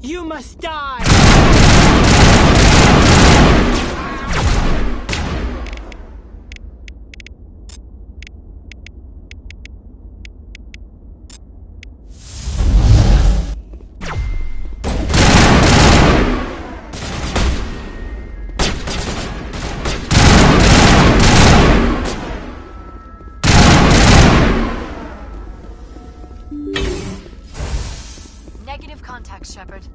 You must die! Negative contact, Shepard.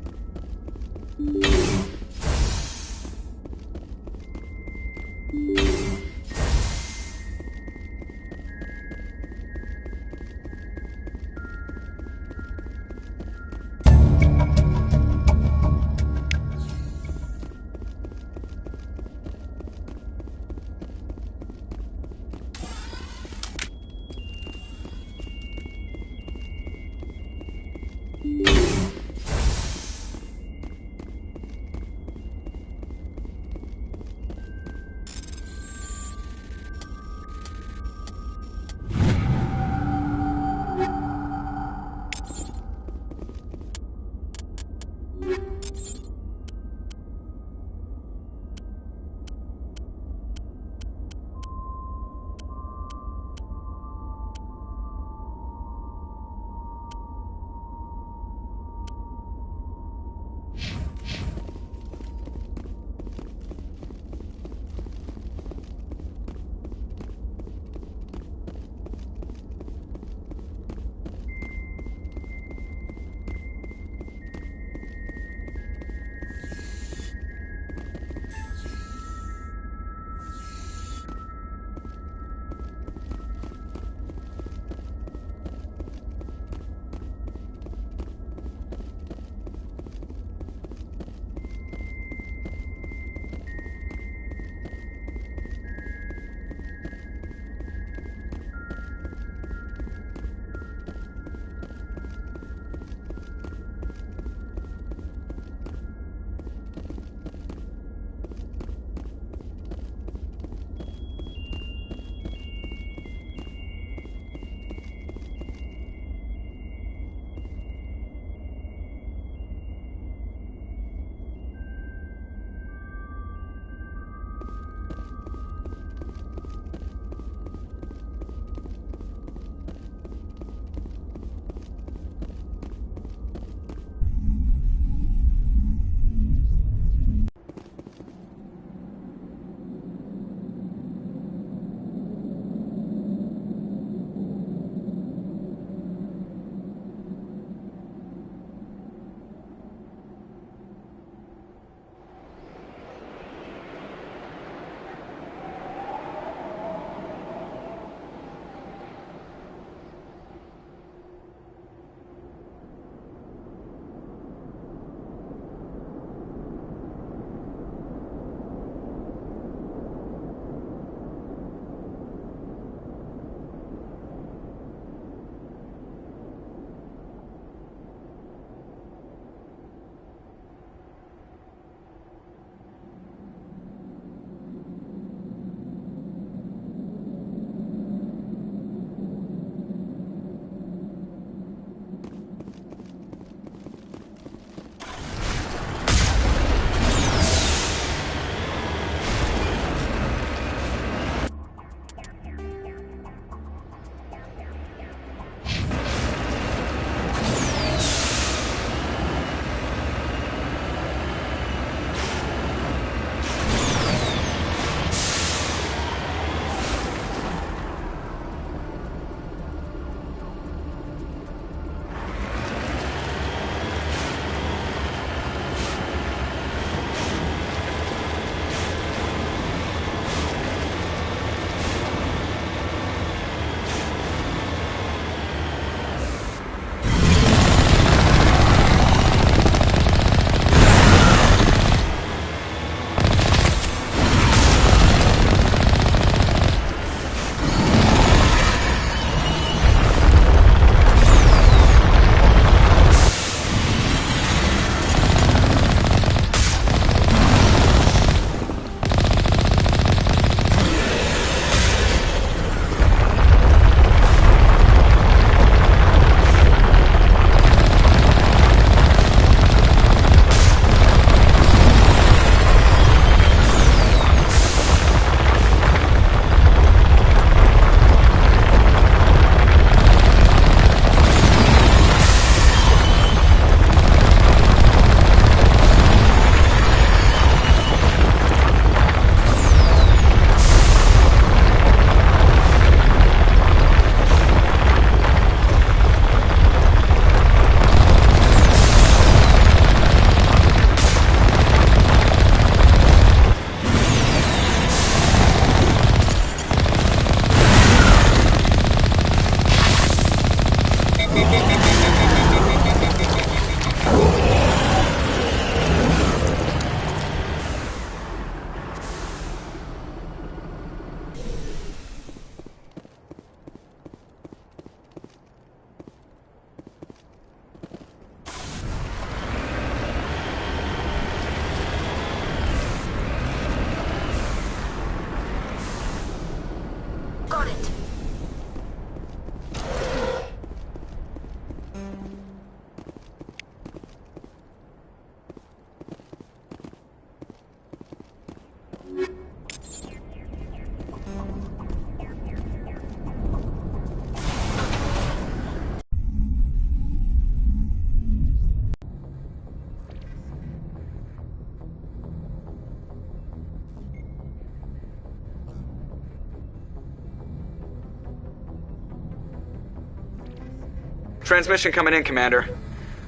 Transmission coming in, Commander.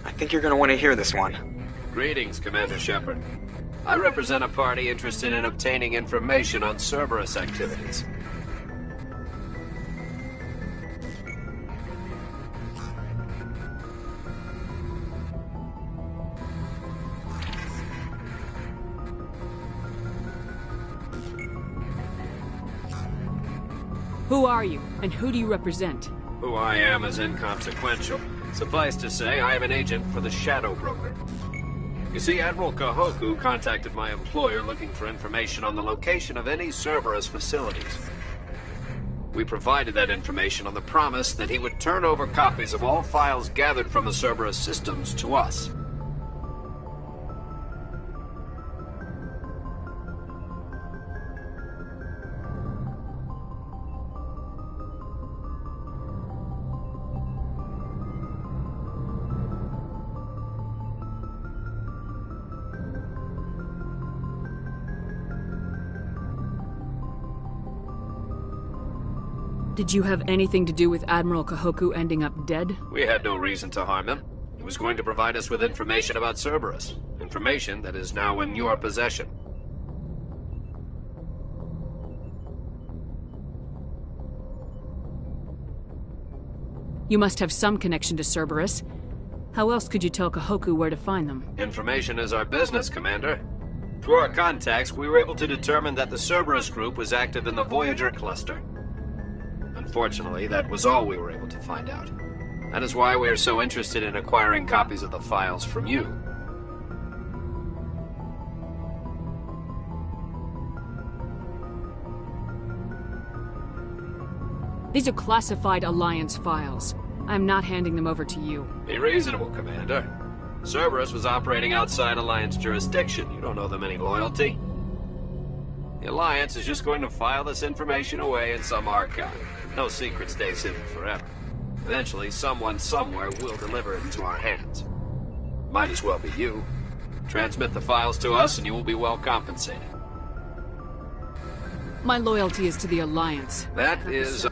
I think you're gonna want to hear this one. Greetings, Commander Shepard. I represent a party interested in obtaining information on Cerberus activities. Who are you, and who do you represent? Who I am is inconsequential. Suffice to say, I am an agent for the Shadow Broker. You see, Admiral Kahoku contacted my employer looking for information on the location of any Cerberus facilities. We provided that information on the promise that he would turn over copies of all files gathered from the Cerberus systems to us. Did you have anything to do with Admiral Kahoku ending up dead? We had no reason to harm him. He was going to provide us with information about Cerberus. Information that is now in your possession. You must have some connection to Cerberus. How else could you tell Kahoku where to find them? Information is our business, Commander. Through our contacts, we were able to determine that the Cerberus group was active in the Voyager cluster. Unfortunately, that was all we were able to find out. That is why we are so interested in acquiring copies of the files from you. These are classified Alliance files. I'm not handing them over to you. Be reasonable, Commander. Cerberus was operating outside Alliance jurisdiction. You don't owe them any loyalty. The Alliance is just going to file this information away in some archive. No secret stays hidden forever. Eventually, someone somewhere will deliver it into our hands. Might as well be you. Transmit the files to us and you will be well compensated. My loyalty is to the Alliance. That is...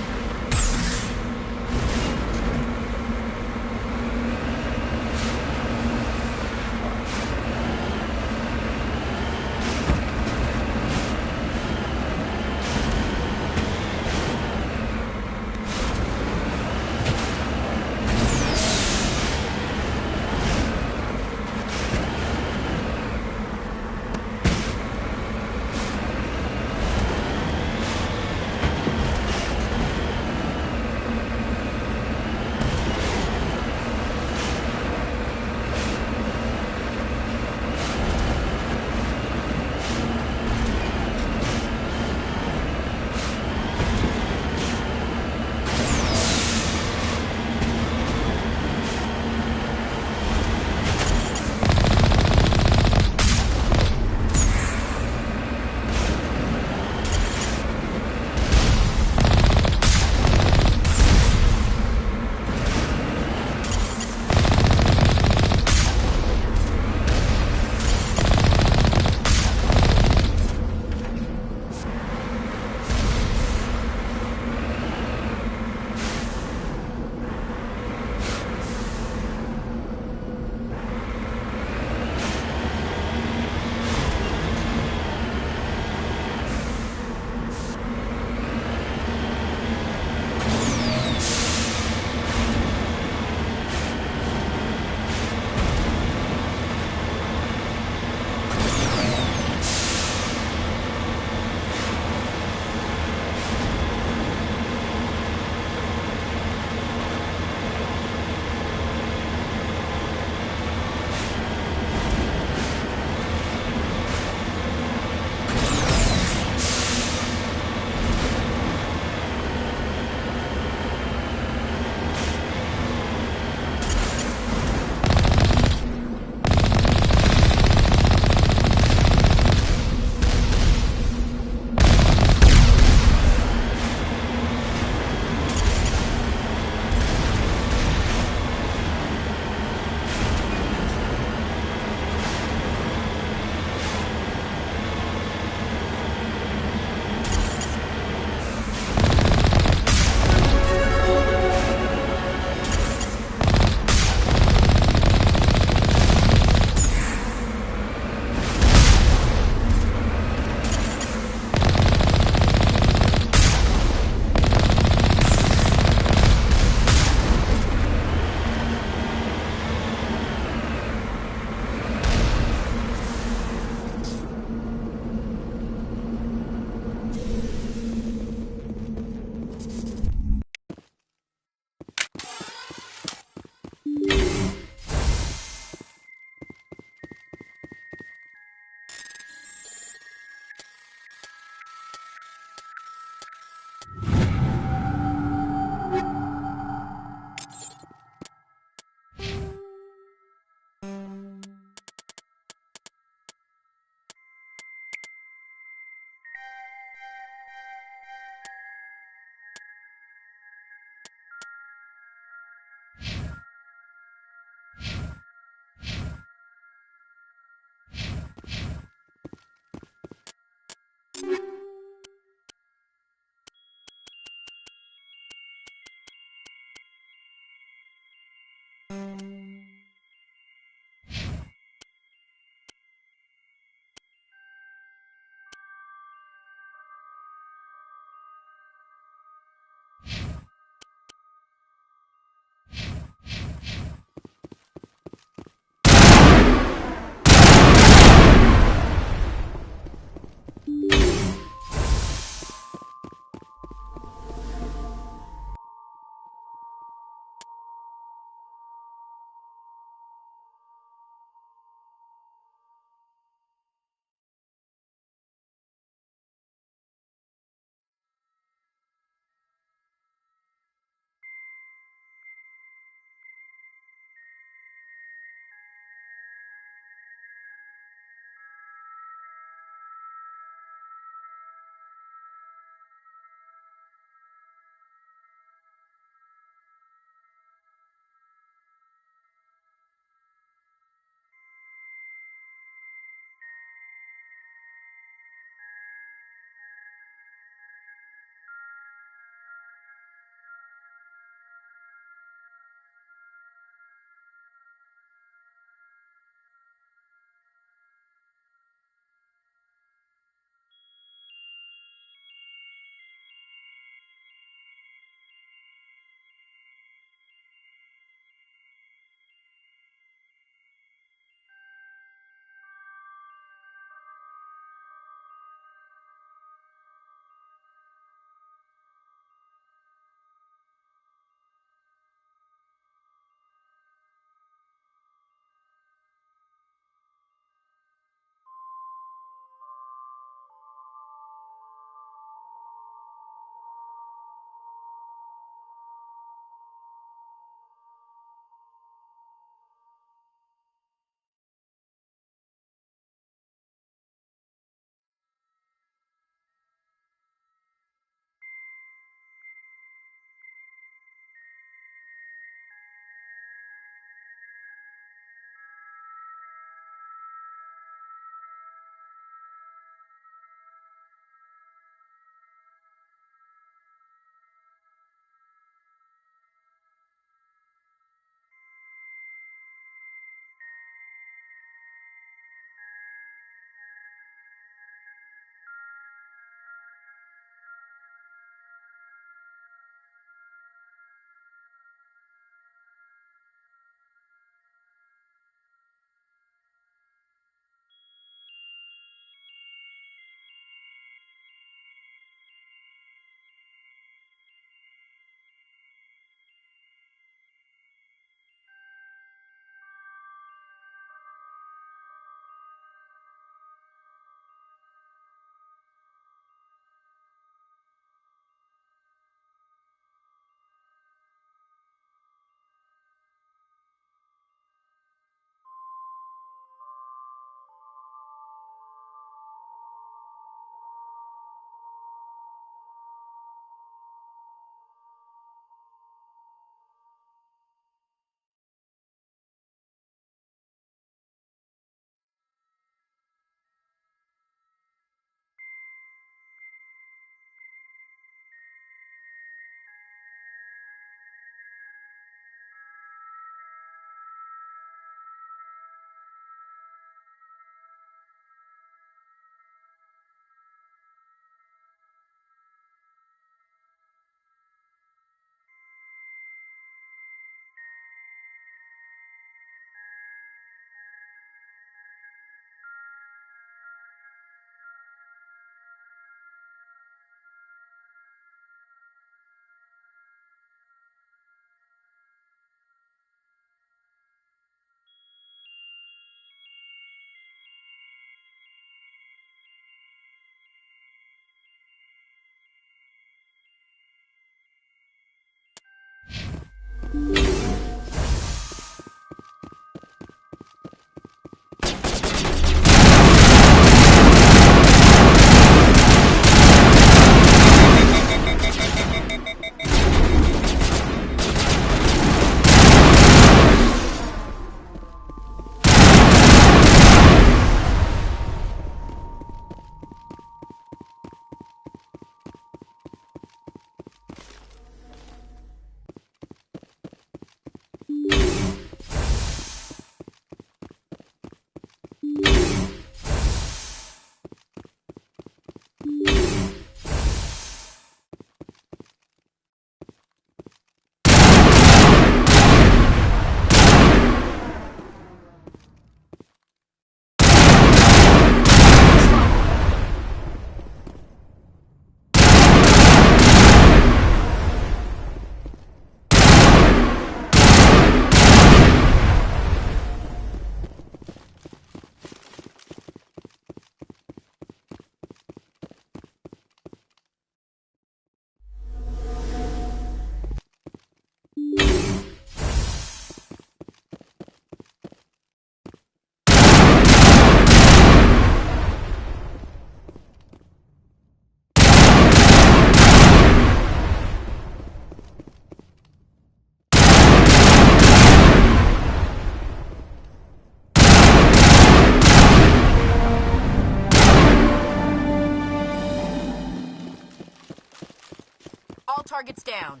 targets down.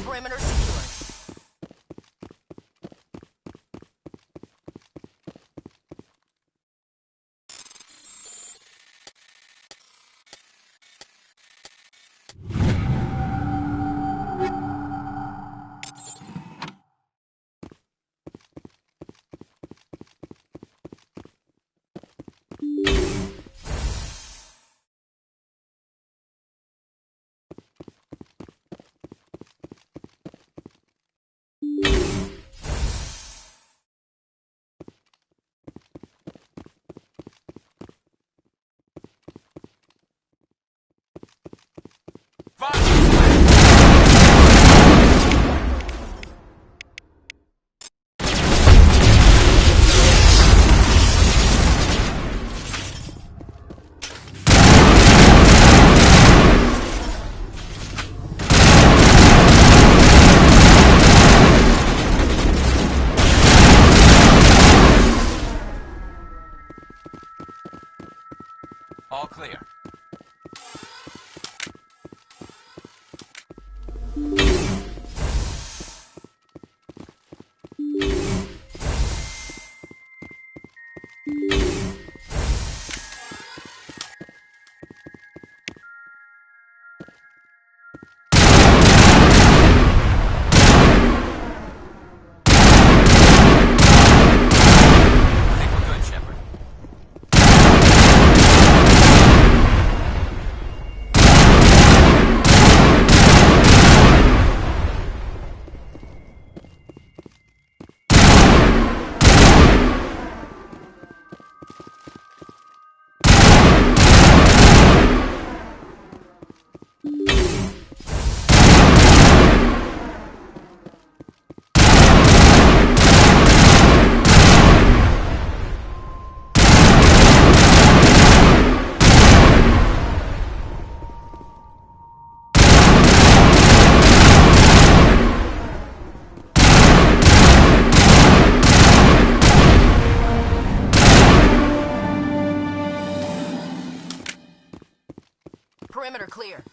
Perimeter secure. All clear. I think we're good, Shepard. Perimeter clear.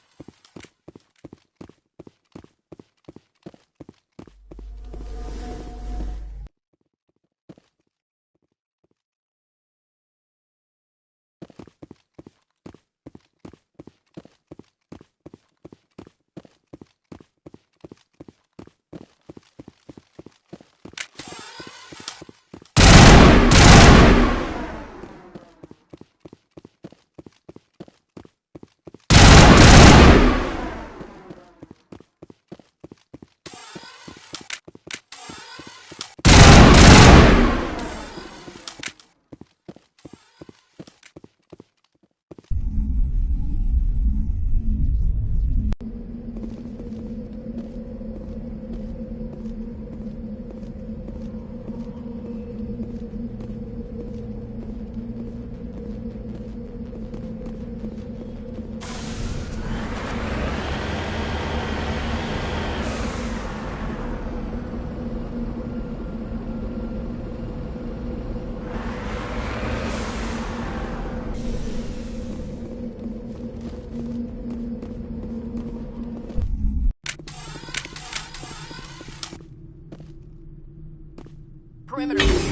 Perimeter clear.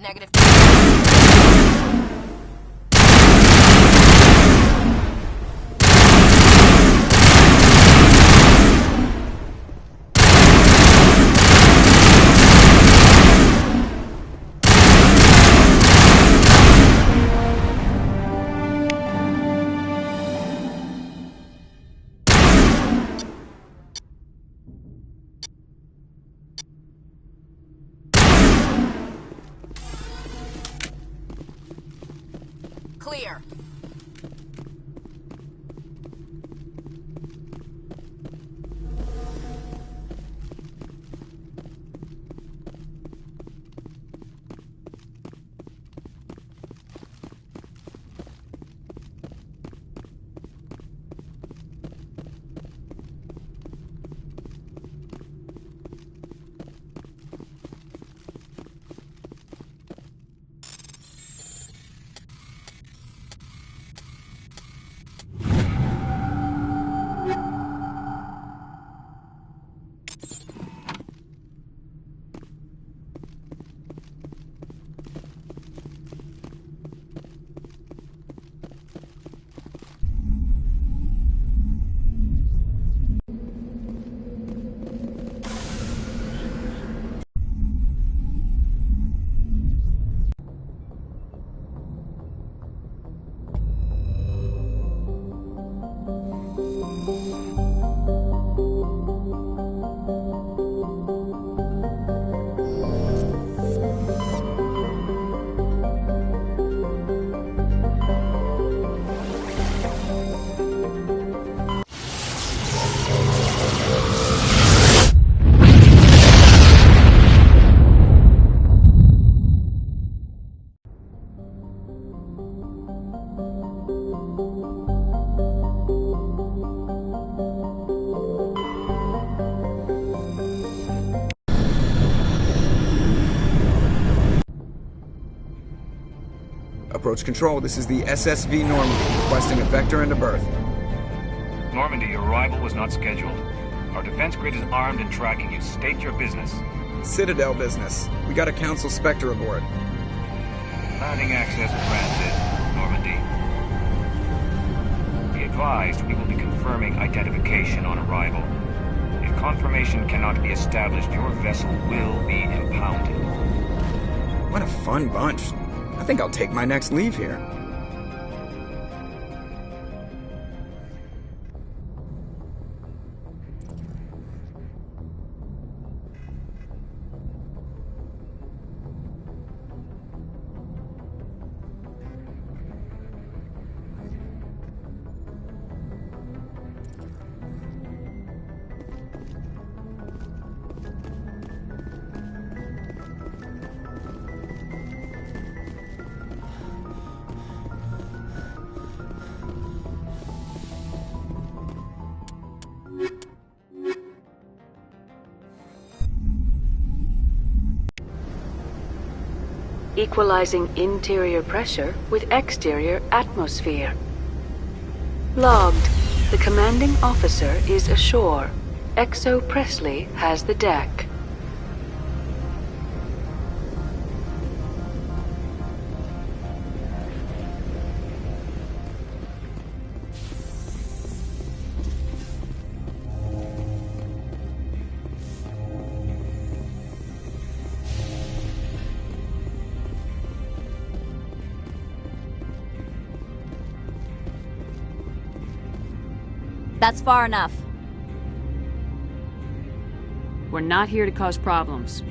Negative. Clear. Approach control, this is the SSV Normandy, requesting a vector and a berth. Normandy, your arrival was not scheduled. Our defense grid is armed and tracking you. State your business. Citadel business. We got a Council Spectre aboard. Landing access granted, Normandy. Be advised, we will be confirming identification on arrival. If confirmation cannot be established, your vessel will be impounded. What a fun bunch. I think I'll take my next leave here. Equalizing interior pressure with exterior atmosphere. Logged. The commanding officer is ashore. Exo Presley has the deck. That's far enough. We're not here to cause problems.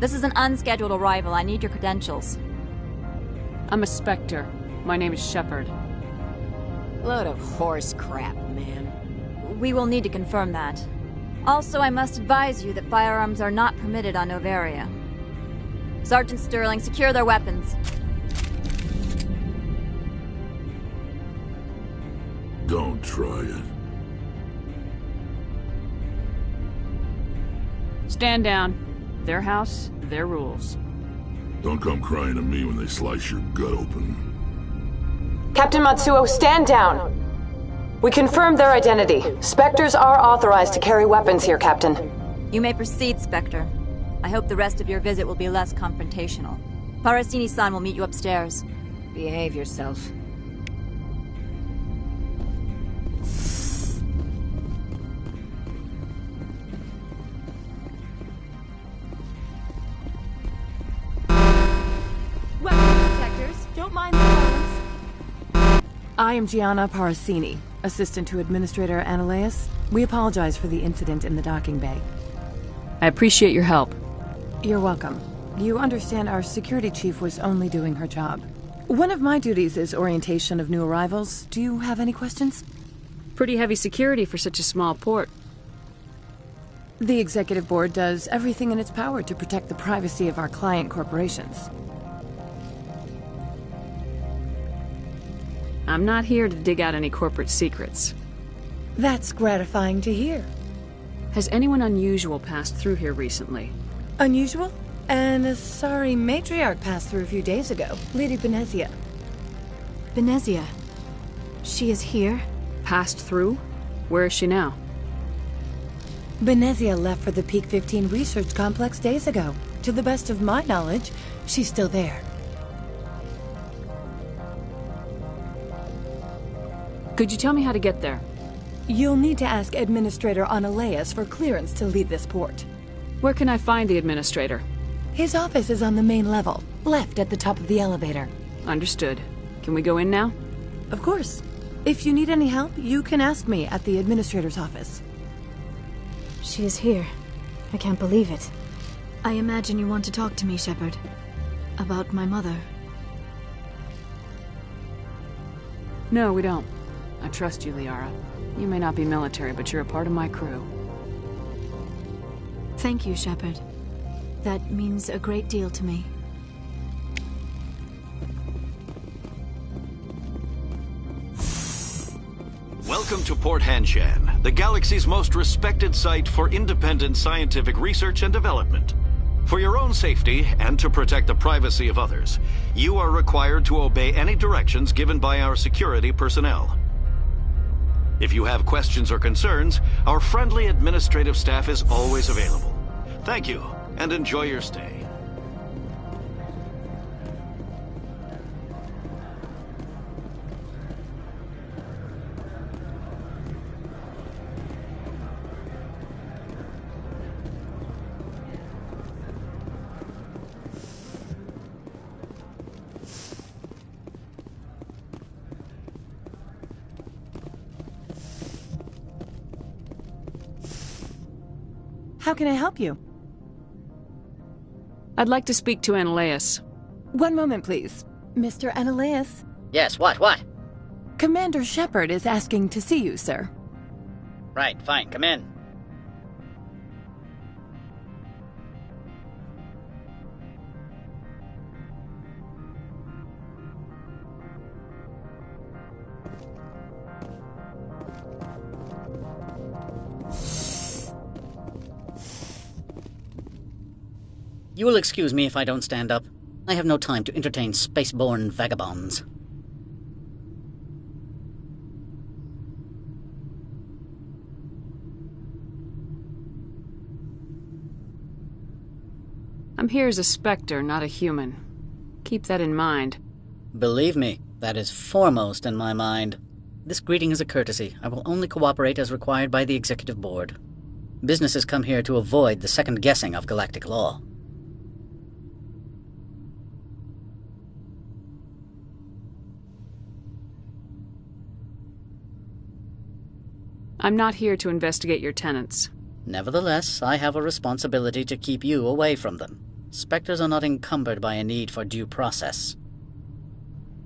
This is an unscheduled arrival. I need your credentials. I'm a Spectre. My name is Shepard. Load of horse crap, man. We will need to confirm that. Also, I must advise you that firearms are not permitted on Noveria. Sergeant Sterling, secure their weapons. Don't try it. Stand down. Their house, their rules. Don't come crying to me when they slice your gut open. Captain Matsuo, stand down! We confirmed their identity. Spectres are authorized to carry weapons here, Captain. You may proceed, Spectre. I hope the rest of your visit will be less confrontational. Parasini-san will meet you upstairs. Behave yourself. Don't mind the phones. I am Gianna Parasini, assistant to Administrator Analeas. We apologize for the incident in the docking bay. I appreciate your help. You're welcome. You understand our security chief was only doing her job. One of my duties is orientation of new arrivals. Do you have any questions? Pretty heavy security for such a small port. The Executive Board does everything in its power to protect the privacy of our client corporations. I'm not here to dig out any corporate secrets. That's gratifying to hear. Has anyone unusual passed through here recently? Unusual? An Asari matriarch passed through a few days ago. Lady Benezia. Benezia? She is here? Passed through? Where is she now? Benezia left for the Peak 15 research complex days ago. To the best of my knowledge, she's still there. Could you tell me how to get there? You'll need to ask Administrator Analeas for clearance to leave this port. Where can I find the Administrator? His office is on the main level, left at the top of the elevator. Understood. Can we go in now? Of course. If you need any help, you can ask me at the Administrator's office. She is here. I can't believe it. I imagine you want to talk to me, Shepard. About my mother. No, we don't. I trust you, Liara. You may not be military, but you're a part of my crew. Thank you, Shepard. That means a great deal to me. Welcome to Port Hanshan, the galaxy's most respected site for independent scientific research and development. For your own safety and to protect the privacy of others, you are required to obey any directions given by our security personnel. If you have questions or concerns, our friendly administrative staff is always available. Thank you, and enjoy your stay. How can I help you? I'd like to speak to Analaeus. One moment, please. Mr. Analaeus? Yes, what? Commander Shepard is asking to see you, sir. Right, fine, come in. You will excuse me if I don't stand up. I have no time to entertain spaceborne vagabonds. I'm here as a Spectre, not a human. Keep that in mind. Believe me, that is foremost in my mind. This greeting is a courtesy. I will only cooperate as required by the Executive Board. Businesses come here to avoid the second guessing of galactic law. I'm not here to investigate your tenants. Nevertheless, I have a responsibility to keep you away from them. Spectres are not encumbered by a need for due process.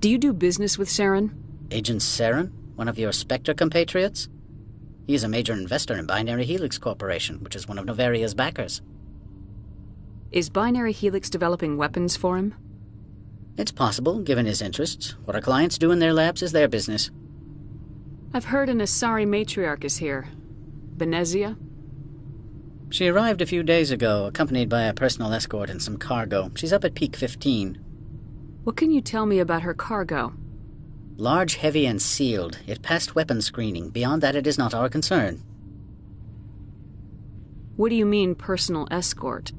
Do you do business with Saren? Agent Saren? One of your Spectre compatriots? He is a major investor in Binary Helix Corporation, which is one of Novaria's backers. Is Binary Helix developing weapons for him? It's possible, given his interests. What our clients do in their labs is their business. I've heard an Asari matriarch is here. Benezia? She arrived a few days ago, accompanied by a personal escort and some cargo. She's up at Peak 15. What can you tell me about her cargo? Large, heavy, and sealed. It passed weapons screening. Beyond that, it is not our concern. What do you mean, personal escort?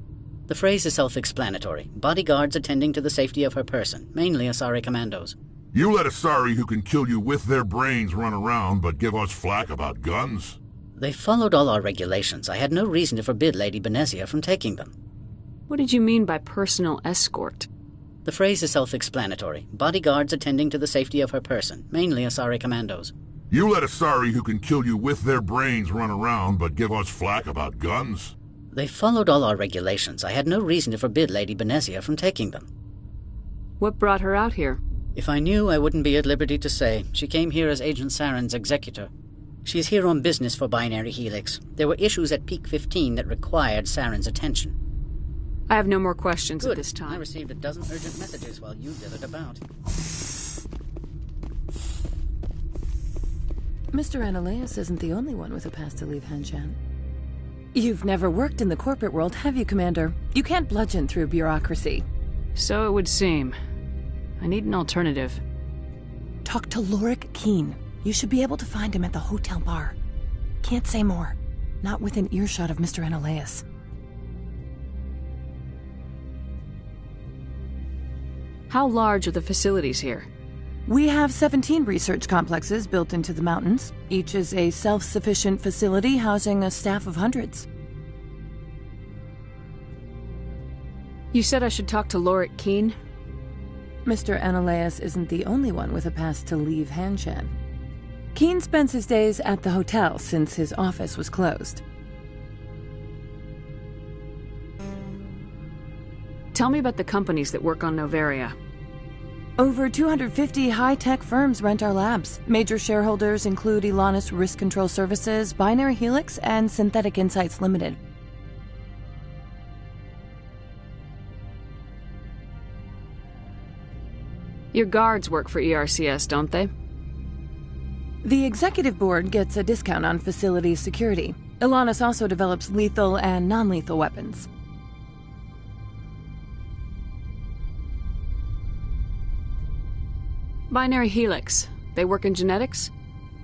The phrase is self-explanatory. Bodyguards attending to the safety of her person, mainly Asari commandos. You let Asari who can kill you with their brains run around, but give us flack about guns? They followed all our regulations. I had no reason to forbid Lady Benezia from taking them. What did you mean by personal escort? The phrase is self-explanatory. Bodyguards attending to the safety of her person, mainly Asari commandos. You let Asari who can kill you with their brains run around, but give us flack about guns? They followed all our regulations. I had no reason to forbid Lady Benezia from taking them. What brought her out here? If I knew, I wouldn't be at liberty to say. She came here as Agent Saren's executor. She is here on business for Binary Helix. There were issues at Peak 15 that required Saren's attention. I have no more questions Good. At this time. I received a dozen urgent messages while you dithered about. Mr. Analaeus isn't the only one with a pass to leave Hanshan. You've never worked in the corporate world, have you, Commander? You can't bludgeon through bureaucracy. So it would seem. I need an alternative. Talk to Lorik Keen. You should be able to find him at the hotel bar. Can't say more. Not within earshot of Mr. Analaeus. How large are the facilities here? We have 17 research complexes built into the mountains. Each is a self-sufficient facility housing a staff of hundreds. You said I should talk to Lorik Keen? Mr. Analaeus isn't the only one with a pass to leave Hanshan. Keen spends his days at the hotel since his office was closed. Tell me about the companies that work on Novaria. Over 250 high-tech firms rent our labs. Major shareholders include Elanus Risk Control Services, Binary Helix, and Synthetic Insights Limited. Your guards work for ERCS, don't they? The Executive Board gets a discount on facility security. Elanus also develops lethal and non-lethal weapons. Binary Helix. They work in genetics?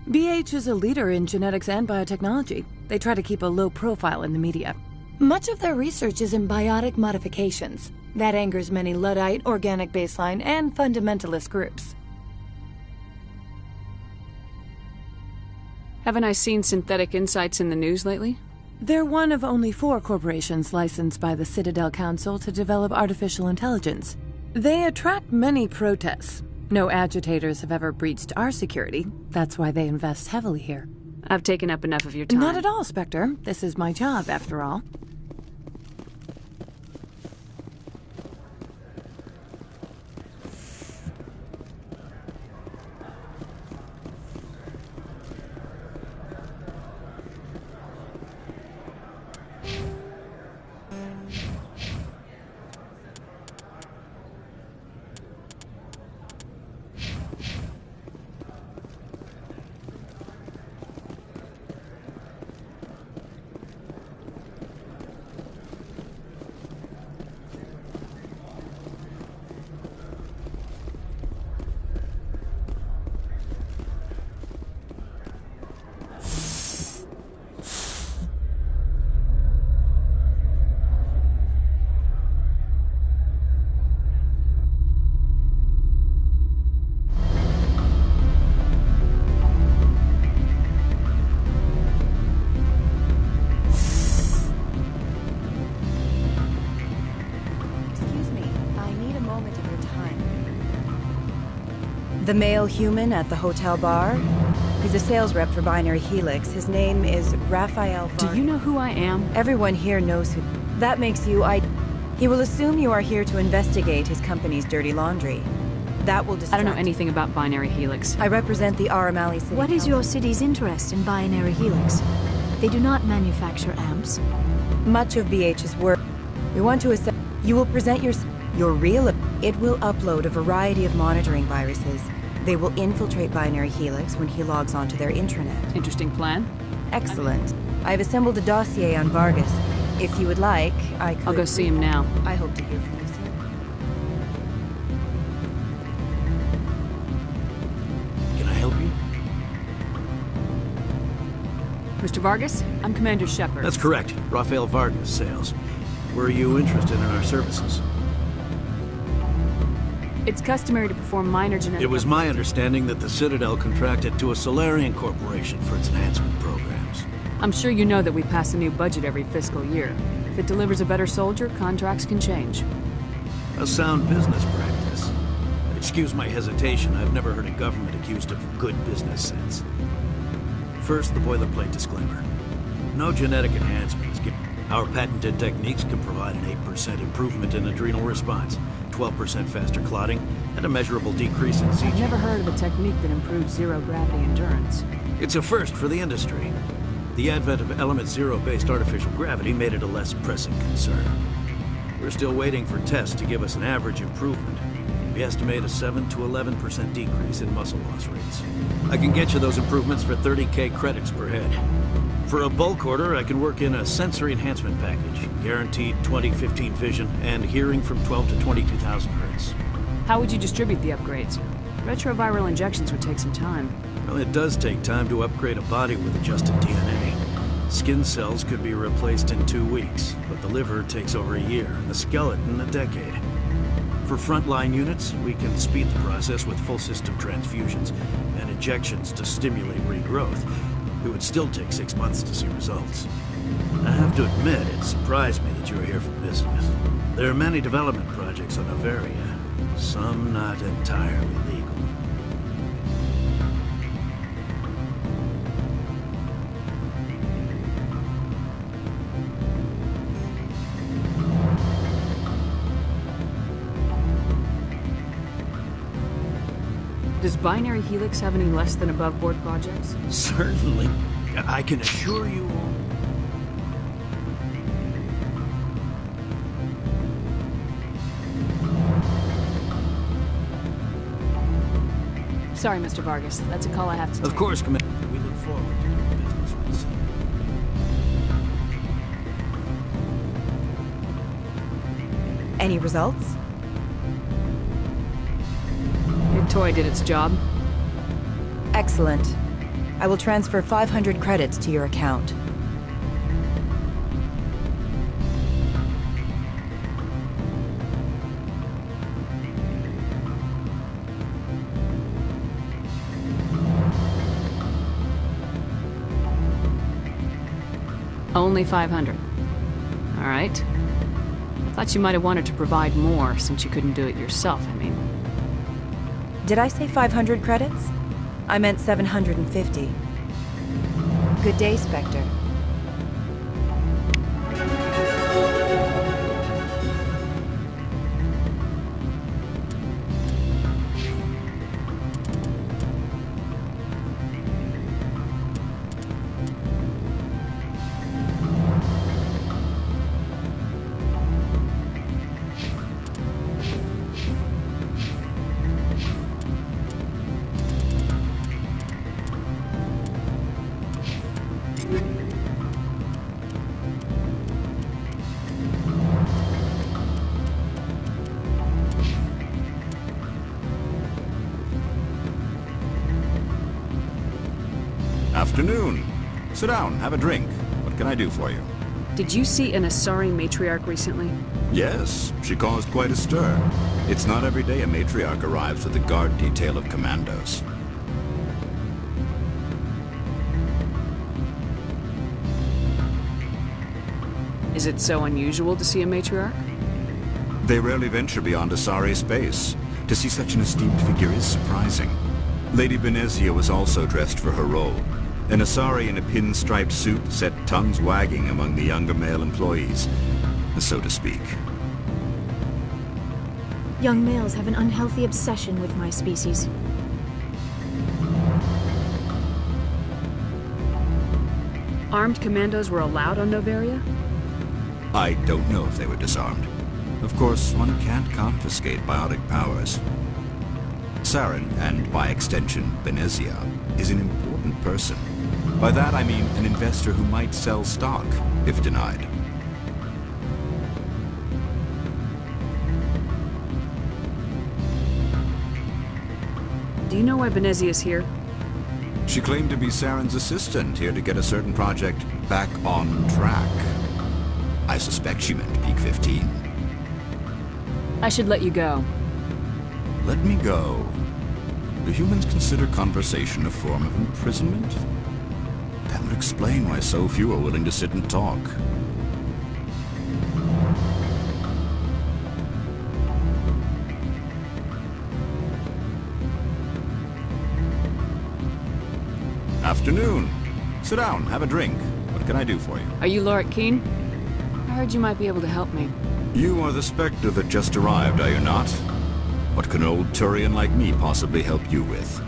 BH is a leader in genetics and biotechnology. They try to keep a low profile in the media. Much of their research is in biotic modifications. That angers many Luddite, organic baseline, and fundamentalist groups. Haven't I seen Synthetic Insights in the news lately? They're one of only 4 corporations licensed by the Citadel Council to develop artificial intelligence. They attract many protests. No agitators have ever breached our security. That's why they invest heavily here. I've taken up enough of your time. Not at all, Spectre. This is my job, after all. The male human at the hotel bar? He's a sales rep for Binary Helix. His name is Raphael Vargas. Do you know who I am? Everyone here knows who... That makes you He will assume you are here to investigate his company's dirty laundry. That will distract... I don't know anything about Binary Helix. I represent the Aramali City What is Council. your city's interest in Binary Helix? They do not manufacture amps. Much of BH's work. We want to assess... You will present your real... It will upload a variety of monitoring viruses. They will infiltrate Binary Helix when he logs onto their intranet. Interesting plan. Excellent. I've assembled a dossier on Vargas. If you would like, I could... I'll go see him now. I hope to hear from you soon. Can I help you? Mr. Vargas, I'm Commander Shepard. That's correct. Raphael Vargas, sales. Were you interested in our services? It's customary to perform minor genetic... It was my understanding that the Citadel contracted to a Solarian corporation for its enhancement programs. I'm sure you know that we pass a new budget every fiscal year. If it delivers a better soldier, contracts can change. A sound business practice. Excuse my hesitation, I've never heard a government accused of good business sense. First, the boilerplate disclaimer. No genetic enhancement is given. Our patented techniques can provide an 8% improvement in adrenal response, 12% faster clotting, and a measurable decrease in CG. I've never heard of a technique that improves zero-gravity endurance. It's a first for the industry. The advent of element zero-based artificial gravity made it a less pressing concern. We're still waiting for tests to give us an average improvement. We estimate a 7 to 11% decrease in muscle loss rates. I can get you those improvements for 30K credits per head. For a bulk order, I can work in a sensory enhancement package, guaranteed 20/15 vision, and hearing from 12 to 22,000 hertz. How would you distribute the upgrades? Retroviral injections would take some time. Well, it does take time to upgrade a body with adjusted DNA. Skin cells could be replaced in 2 weeks, but the liver takes over a year, and the skeleton a decade. For frontline units, we can speed the process with full system transfusions and injections to stimulate regrowth. It would still take 6 months to see results. I have to admit, it surprised me that you were here for business. There are many development projects on Noveria, some not entirely legal. Does Binary Helix have any less than above-board projects? Certainly. I can assure you... Sorry, Mr. Vargas. That's a call I have to take. Of course, Commander. We look forward to doing business with you. Any results? It toy did its job. Excellent. I will transfer 500 credits to your account. Only 500. All right. I thought you might have wanted to provide more since you couldn't do it yourself, I mean. Did I say 500 credits? I meant 750. Good day, Spectre. Afternoon. Sit down, have a drink. What can I do for you? Did you see an Asari matriarch recently? Yes, she caused quite a stir. It's not every day a matriarch arrives with a guard detail of commandos. Is it so unusual to see a matriarch? They rarely venture beyond Asari space. To see such an esteemed figure is surprising. Lady Benezia was also dressed for her role. An Asari in a pinstriped suit set tongues wagging among the younger male employees, so to speak. Young males have an unhealthy obsession with my species. Armed commandos were allowed on Noveria? I don't know if they were disarmed. Of course, one can't confiscate biotic powers. Saren, and by extension, Benezia, is an important person. By that I mean an investor who might sell stock, if denied. Do you know why Benezia is here? She claimed to be Saren's assistant, here to get a certain project back on track. I suspect she meant Peak 15. I should let you go. Let me go. Do humans consider conversation a form of imprisonment? That would explain why so few are willing to sit and talk. Afternoon. Sit down, have a drink. What can I do for you? Are you Lorik Qian? I heard you might be able to help me. You are the Spectre that just arrived, are you not? What can an old Turian like me possibly help you with?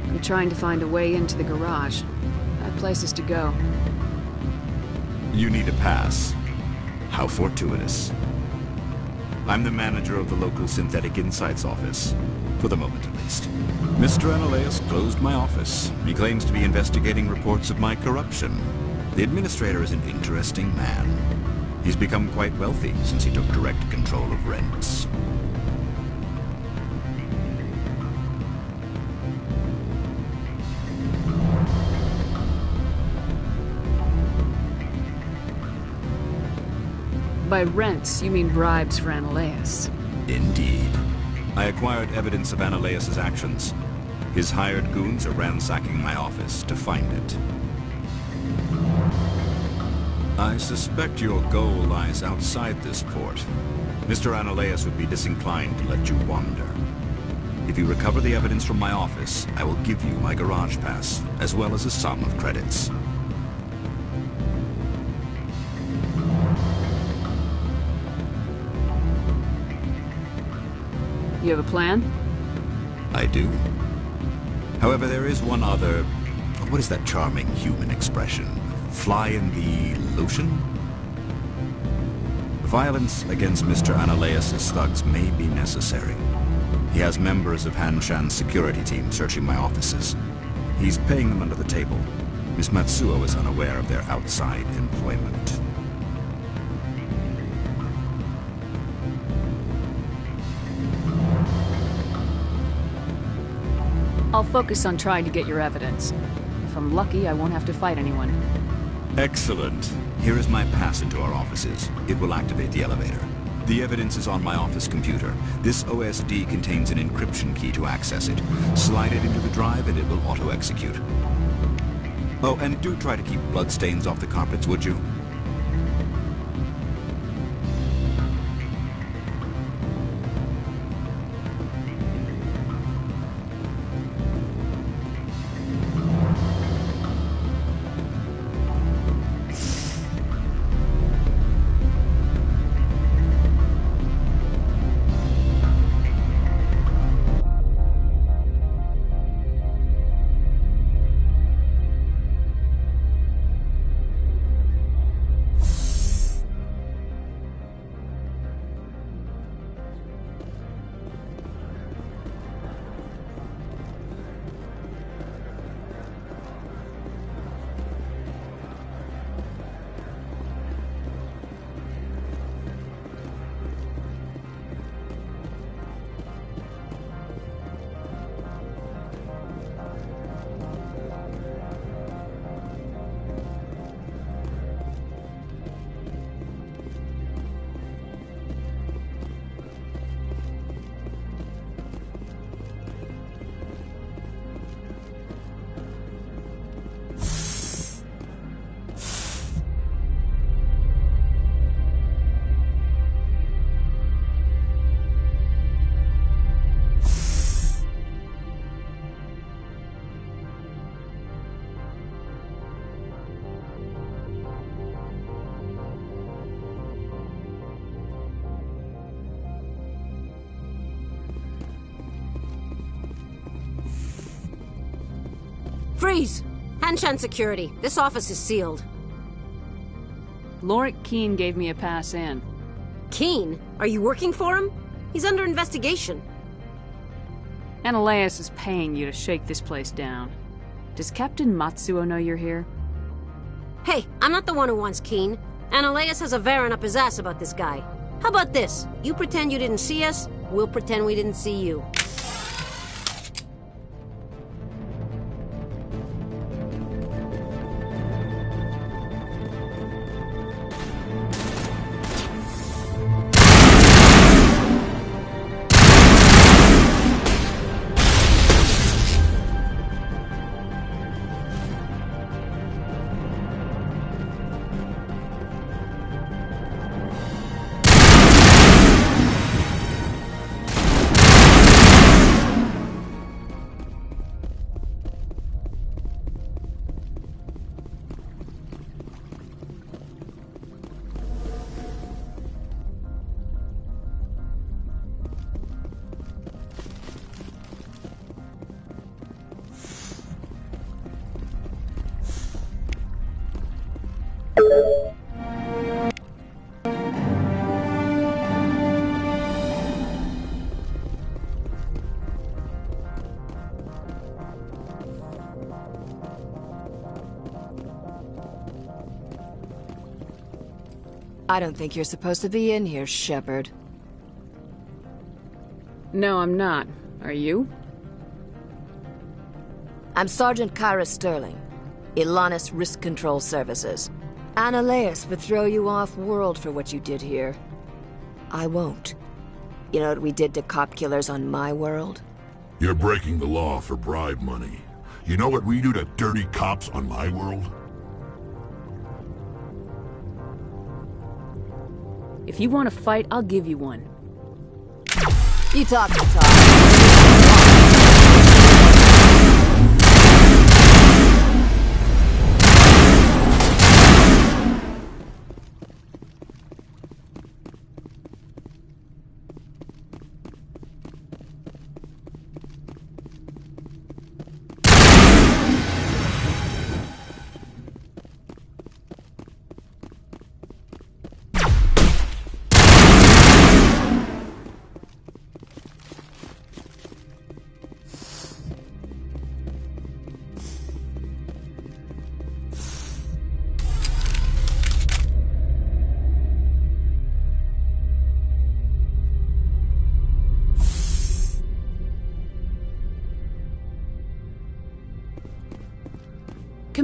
I'm trying to find a way into the garage. I have places to go. You need a pass. How fortuitous. I'm the manager of the local Synthetic Insights office. For the moment, at least. Mr. Analeas closed my office. He claims to be investigating reports of my corruption. The administrator is an interesting man. He's become quite wealthy since he took direct control of rents. By rents, you mean bribes for Analeas. Indeed. I acquired evidence of Analeas' actions. His hired goons are ransacking my office to find it. I suspect your goal lies outside this port. Mr. Analeas would be disinclined to let you wander. If you recover the evidence from my office, I will give you my garage pass, as well as a sum of credits. You have a plan? I do. However, there is one other... What is that charming human expression? Fly in the lotion? Violence against Mr. Analeas' thugs may be necessary. He has members of Han Shan's security team searching my offices. He's paying them under the table. Miss Matsuo is unaware of their outside employment. I'll focus on trying to get your evidence. If I'm lucky, I won't have to fight anyone. Excellent. Here is my pass into our offices. It will activate the elevator. The evidence is on my office computer. This OSD contains an encryption key to access it. Slide it into the drive and it will auto-execute. Oh, and do try to keep bloodstains off the carpets, would you? Freeze! Han Shan Security. This office is sealed. Lorik Keene gave me a pass in. Keene? Are you working for him? He's under investigation. Ananias is paying you to shake this place down. Does Captain Matsuo know you're here? Hey, I'm not the one who wants Keene. Ananias has a Varen up his ass about this guy. How about this? You pretend you didn't see us, we'll pretend we didn't see you. I don't think you're supposed to be in here, Shepard. No, I'm not. Are you? I'm Sergeant Kyra Sterling, Ilanis Risk Control Services. Ananias would throw you off-world for what you did here. I won't. You know what we did to cop killers on my world? You're breaking the law for bribe money. You know what we do to dirty cops on my world? If you want to fight, I'll give you one. You talk the talk.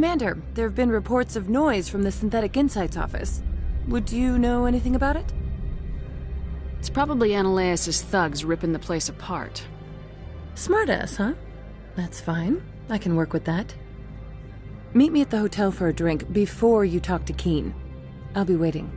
Commander, there have been reports of noise from the Synthetic Insights office. Would you know anything about it? It's probably Analaeus' thugs ripping the place apart. Smartass, huh? That's fine. I can work with that. Meet me at the hotel for a drink before you talk to Keen. I'll be waiting.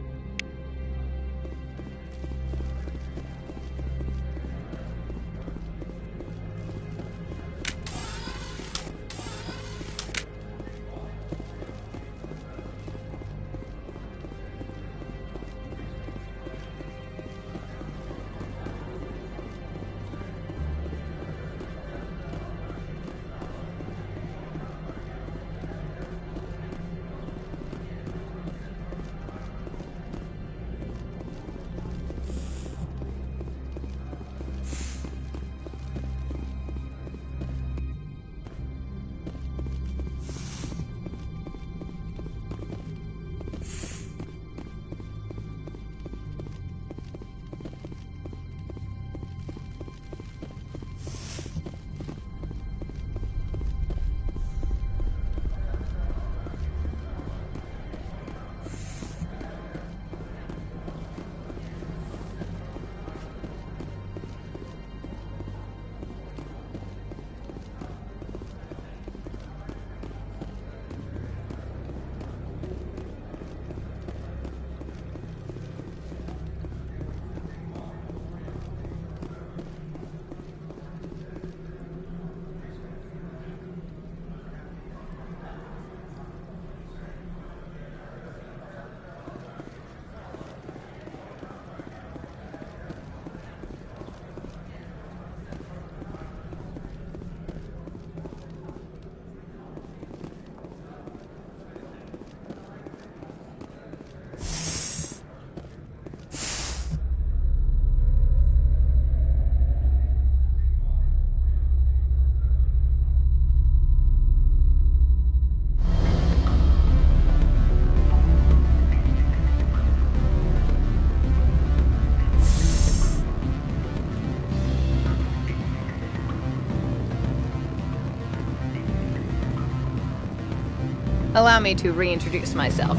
Allow me to reintroduce myself.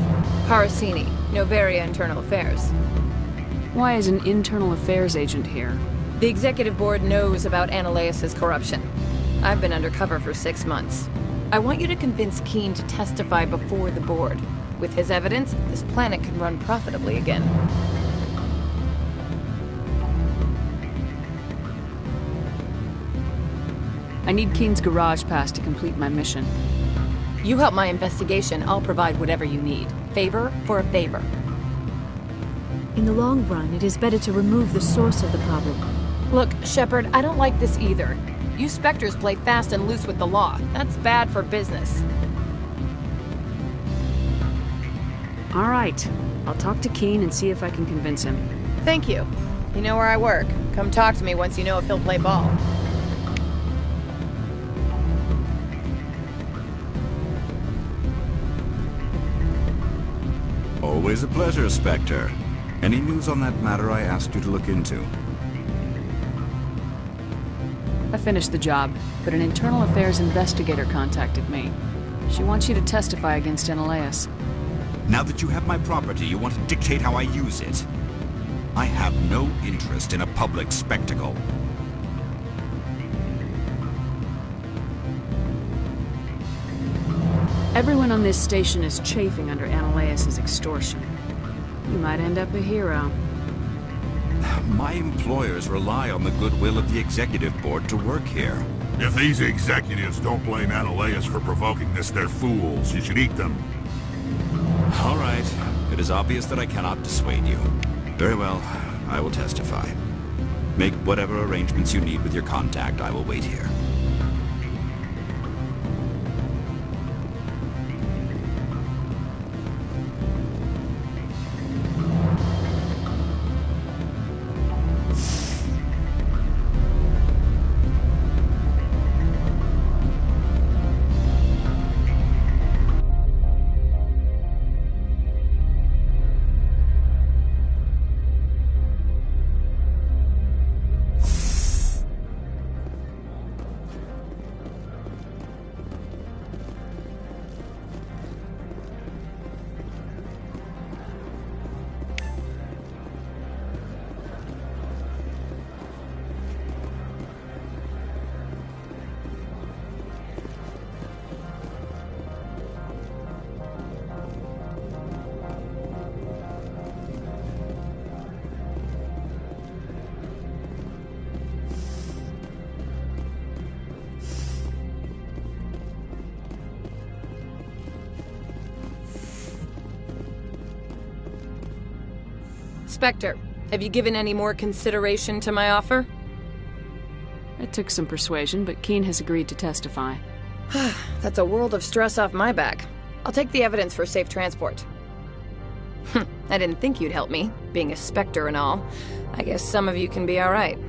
Parasini, Noveria Internal Affairs. Why is an internal affairs agent here? The executive board knows about Analaeus' corruption. I've been undercover for 6 months. I want you to convince Keen to testify before the board. With his evidence, this planet can run profitably again. I need Keen's garage pass to complete my mission. You help my investigation, I'll provide whatever you need. Favor for a favor. In the long run, it is better to remove the source of the problem. Look, Shepard, I don't like this either. You Spectres play fast and loose with the law. That's bad for business. All right. I'll talk to Keen and see if I can convince him. Thank you. You know where I work. Come talk to me once you know if he'll play ball. Always a pleasure, Spectre. Any news on that matter I asked you to look into? I finished the job, but an internal affairs investigator contacted me. She wants you to testify against Analaeus. Now that you have my property, you want to dictate how I use it. I have no interest in a public spectacle. Everyone on this station is chafing under Analaeus' extortion. You might end up a hero. My employers rely on the goodwill of the executive board to work here. If these executives don't blame Analaeus for provoking this, they're fools. You should eat them. All right. It is obvious that I cannot dissuade you. Very well. I will testify. Make whatever arrangements you need with your contact. I will wait here. Spectre, have you given any more consideration to my offer? It took some persuasion, but Keene has agreed to testify. That's a world of stress off my back. I'll take the evidence for safe transport. I didn't think you'd help me, being a Spectre and all. I guess some of you can be alright.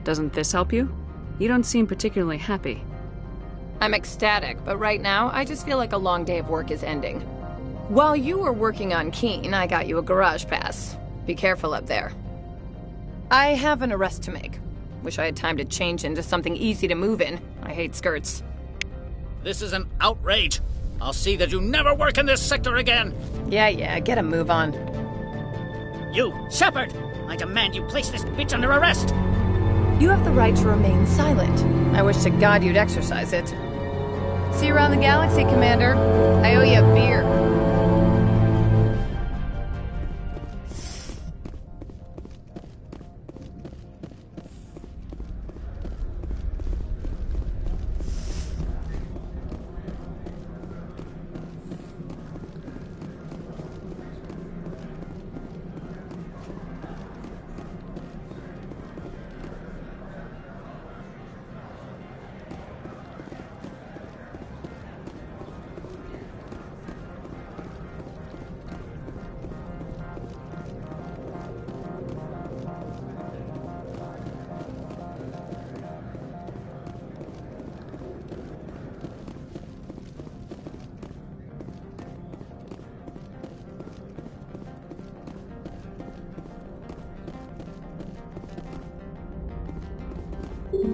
Doesn't this help you? You don't seem particularly happy. I'm ecstatic, but right now, I just feel like a long day of work is ending. While you were working on Keene, I got you a garage pass. Be careful up there. I have an arrest to make. Wish I had time to change into something easy to move in. I hate skirts. This is an outrage. I'll see that you never work in this sector again. Yeah, get a move on. You, Shepard! I demand you place this bitch under arrest! You have the right to remain silent. I wish to God you'd exercise it. See you around the galaxy, Commander. I owe you a beer.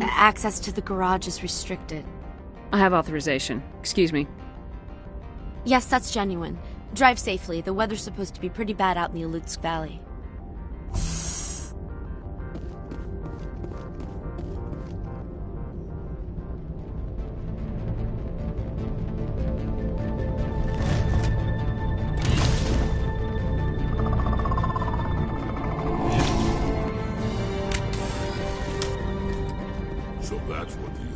Access to the garage is restricted. I have authorization. Excuse me. Yes, that's genuine. Drive safely. The weather's supposed to be pretty bad out in the Alutsk Valley. So that's what you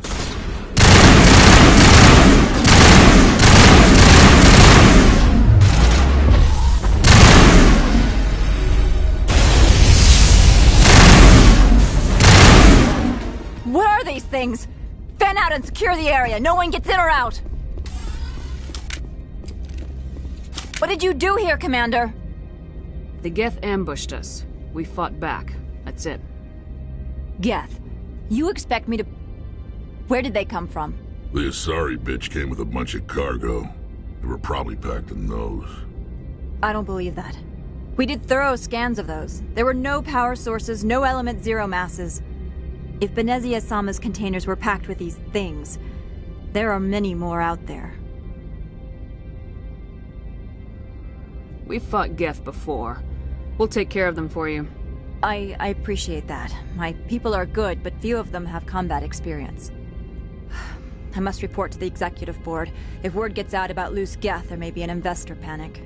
What are these things? Fan out and secure the area. No one gets in or out. What did you do here, Commander? The Geth ambushed us. We fought back. That's it. Geth, you expect me to... Where did they come from? The Asari bitch came with a bunch of cargo. They were probably packed in those. I don't believe that. We did thorough scans of those. There were no power sources, no element zero masses. If Benezia Sama's containers were packed with these things, there are many more out there. We've fought Geth before. We'll take care of them for you. I appreciate that. My people are good, but few of them have combat experience. I must report to the executive board. If word gets out about loose Geth, there may be an investor panic.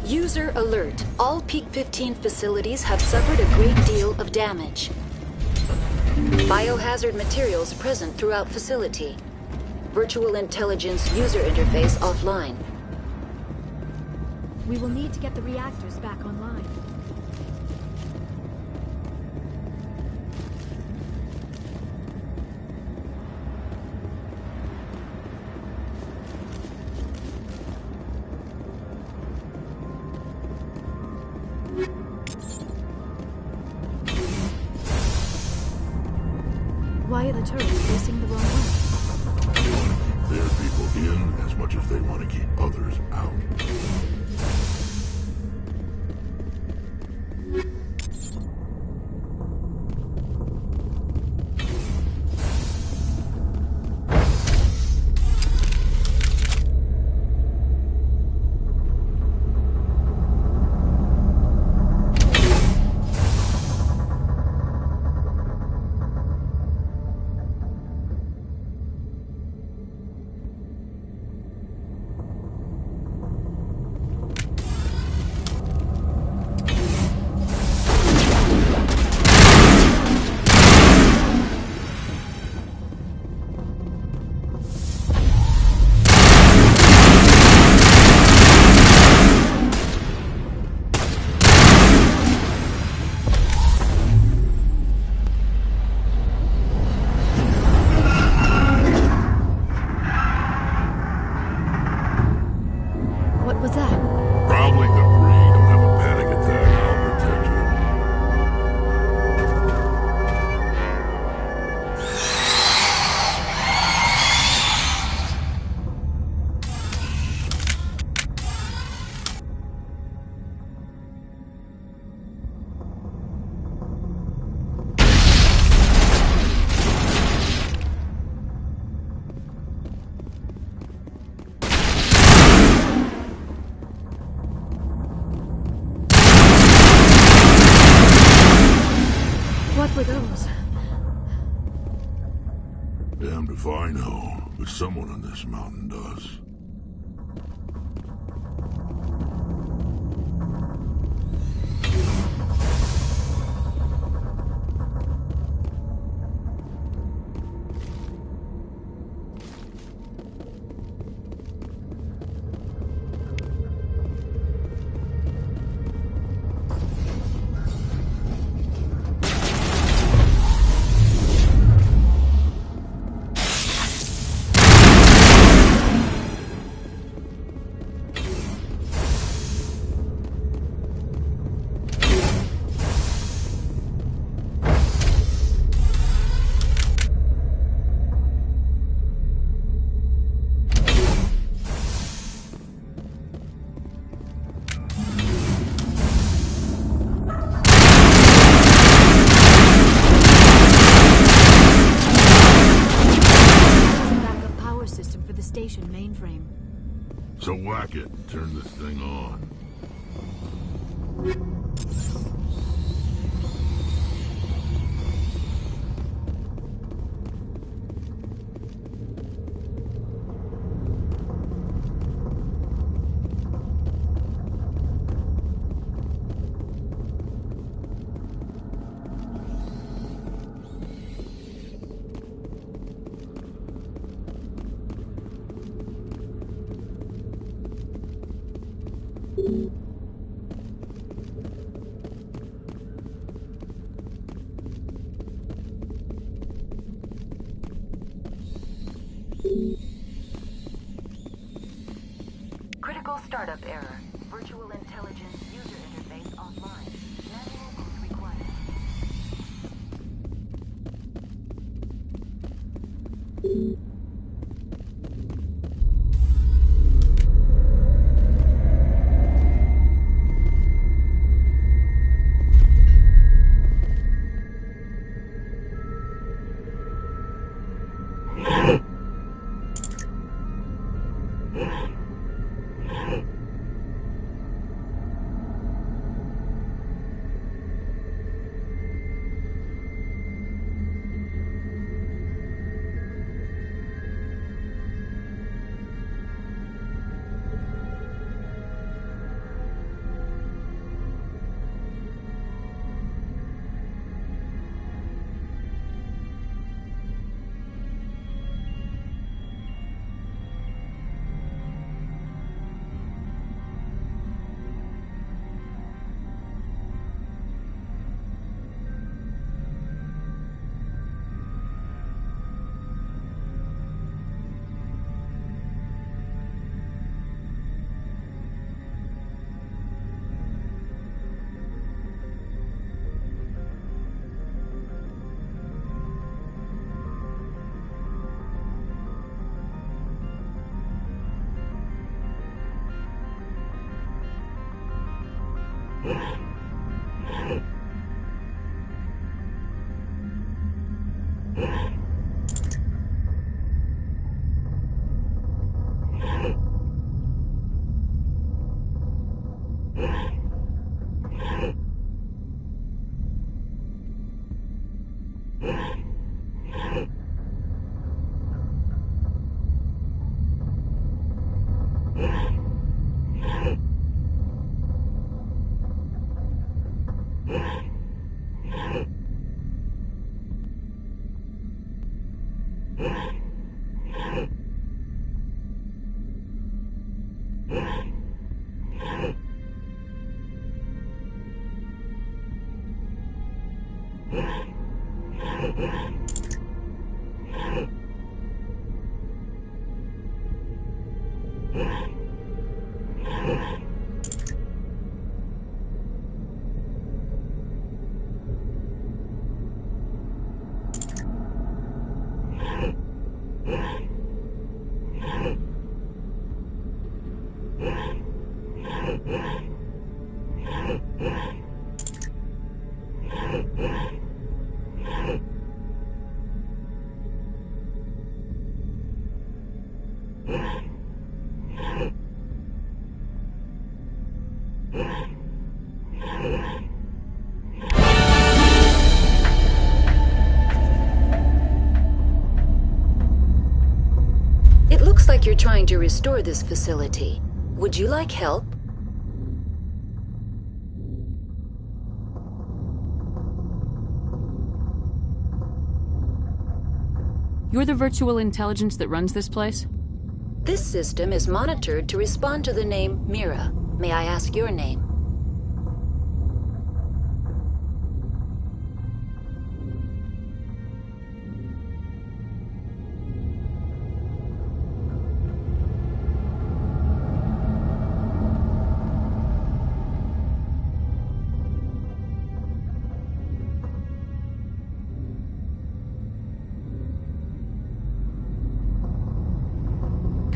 User alert. All Peak 15 facilities have suffered a great deal of damage. Biohazard materials present throughout facility. Virtual intelligence user interface offline. We will need to get the reactors back online. Why are the turrets facing the wrong way? They want to keep their people in as much as they want to keep others out. What were those? Damned if I know, but someone on this mountain does. Station mainframe. So whack it and turn this thing on. Startup error. Virtual intelligence user interface offline. Manual boot required. It looks like you're trying to restore this facility. Would you like help? You're the virtual intelligence that runs this place? This system is monitored to respond to the name Mira. May I ask your name?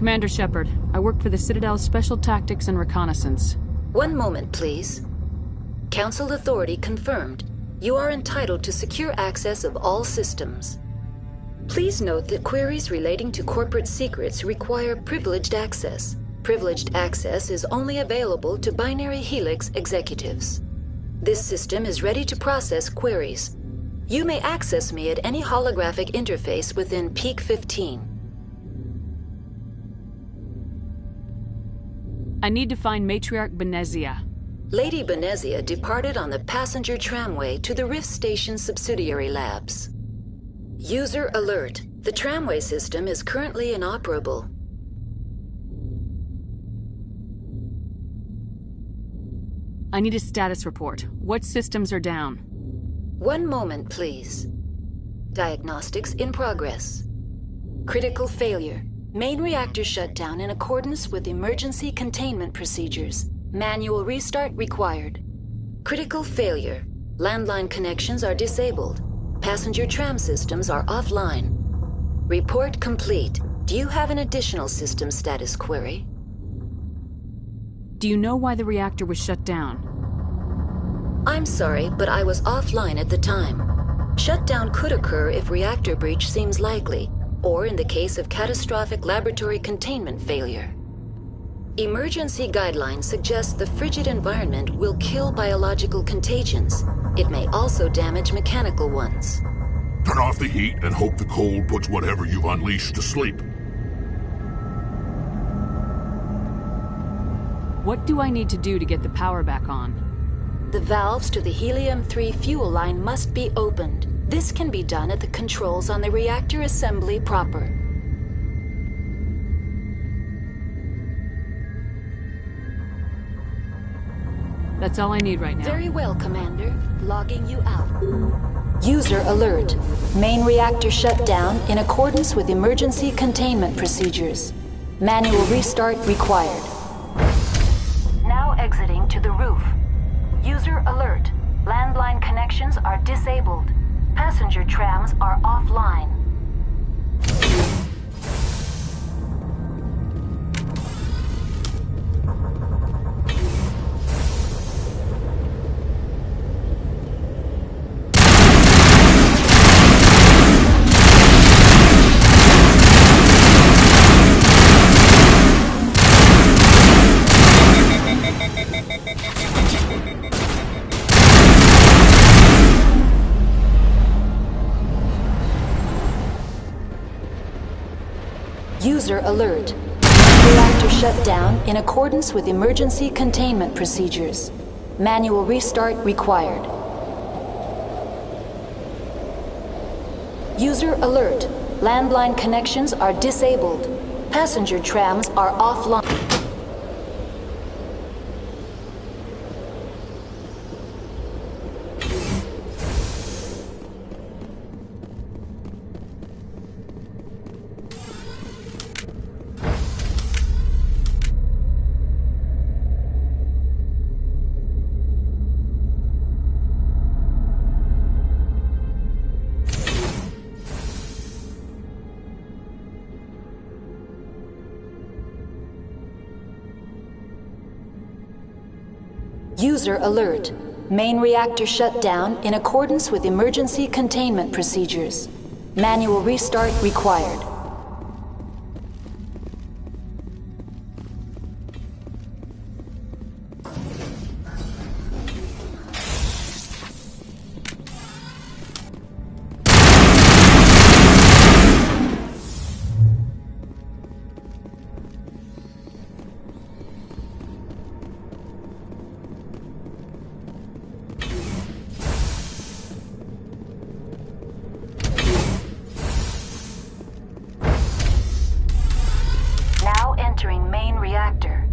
Commander Shepard, I work for the Citadel's Special Tactics and Reconnaissance. One moment, please. Council authority confirmed. You are entitled to secure access of all systems. Please note that queries relating to corporate secrets require privileged access. Privileged access is only available to Binary Helix executives. This system is ready to process queries. You may access me at any holographic interface within Peak 15. I need to find Matriarch Benezia. Lady Benezia departed on the passenger tramway to the Rift Station subsidiary labs. User alert. The tramway system is currently inoperable. I need a status report. What systems are down? One moment, please. Diagnostics in progress. Critical failure. Main reactor shut down in accordance with emergency containment procedures. Manual restart required. Critical failure. Landline connections are disabled. Passenger tram systems are offline. Report complete. Do you have an additional system status query? Do you know why the reactor was shut down? I'm sorry, but I was offline at the time. Shutdown could occur if reactor breach seems likely, or in the case of catastrophic laboratory containment failure. Emergency guidelines suggest the frigid environment will kill biological contagions. It may also damage mechanical ones. Turn off the heat and hope the cold puts whatever you've unleashed to sleep. What do I need to do to get the power back on? The valves to the helium-3 fuel line must be opened. This can be done at the controls on the reactor assembly proper. That's all I need right now. Very well, Commander. Logging you out. User alert. Main reactor shut down in accordance with emergency containment procedures. Manual restart required. Now exiting to the roof. User alert. Landline connections are disabled. Passenger trams are offline. User alert. Reactor shut down in accordance with emergency containment procedures. Manual restart required. User alert. Landline connections are disabled. Passenger trams are offline. User alert. Main reactor shut down in accordance with emergency containment procedures. Manual restart required. Entering main reactor.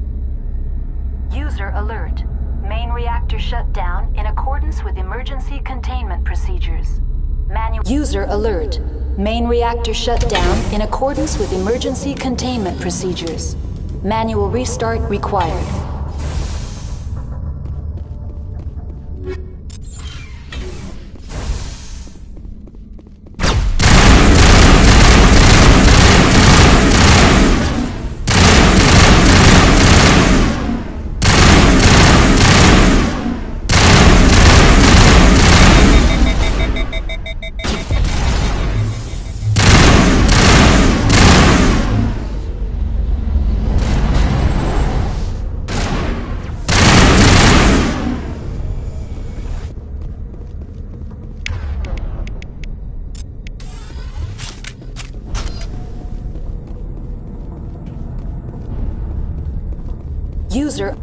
User alert. Main reactor shut down in accordance with emergency containment procedures. User alert. Main reactor shut down in accordance with emergency containment procedures. Manual restart required. User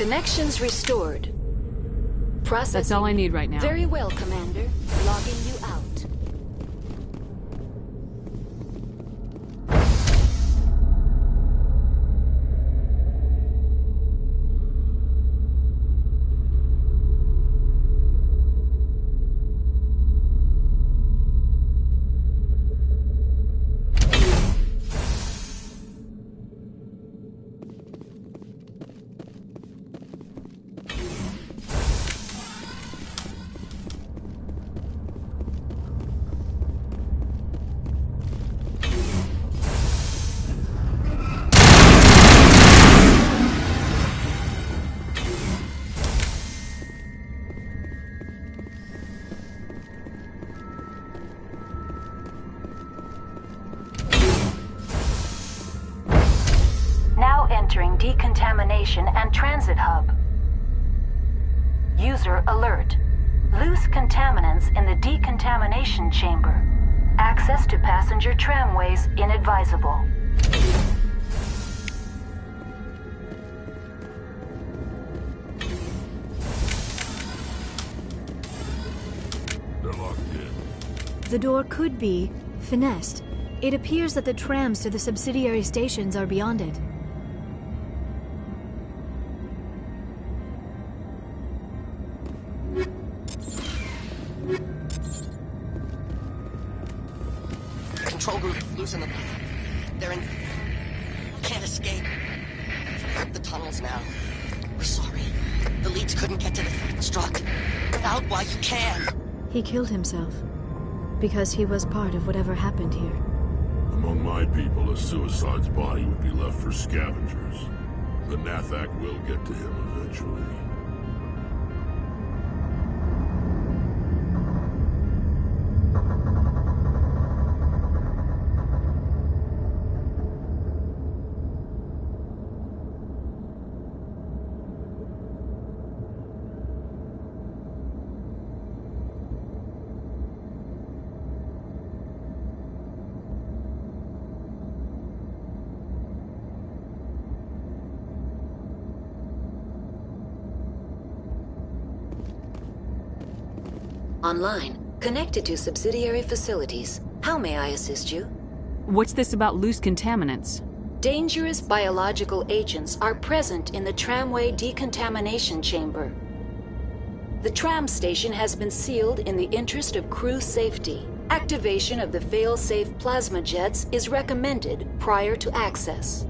Connections restored. Processing. That's all I need right now. Very well, Commander. Logging you out. Entering decontamination and transit hub. User alert. Loose contaminants in the decontamination chamber. Access to passenger tramways inadvisable. They're locked in. The door could be finessed. It appears that the trams to the subsidiary stations are beyond it. Control group, loosen them. They're in... Can't escape. The tunnels now. We're sorry. The leads couldn't get to the struck. Get out while you can. He killed himself. Because he was part of whatever happened here. Among my people, a suicide's body would be left for scavengers. The Nathak will get to him eventually. Online, connected to subsidiary facilities. How may I assist you? What's this about loose contaminants? Dangerous biological agents are present in the tramway decontamination chamber. The tram station has been sealed in the interest of crew safety. Activation of the fail-safe plasma jets is recommended prior to access.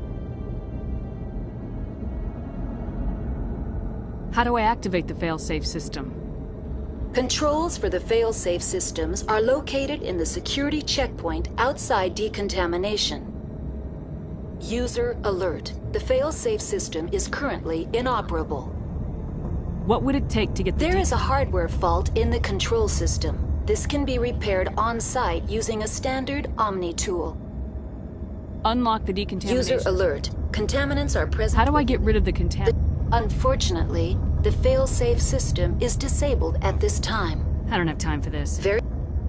How do I activate the fail-safe system? Controls for the fail-safe systems are located in the security checkpoint outside decontamination. User alert. The fail-safe system is currently inoperable. What would it take to get the... There is a hardware fault in the control system. This can be repaired on-site using a standard Omni tool. Unlock the decontamination. User alert. Contaminants are present... How do I get rid of the contaminants? Unfortunately, the fail-safe system is disabled at this time. I don't have time for this.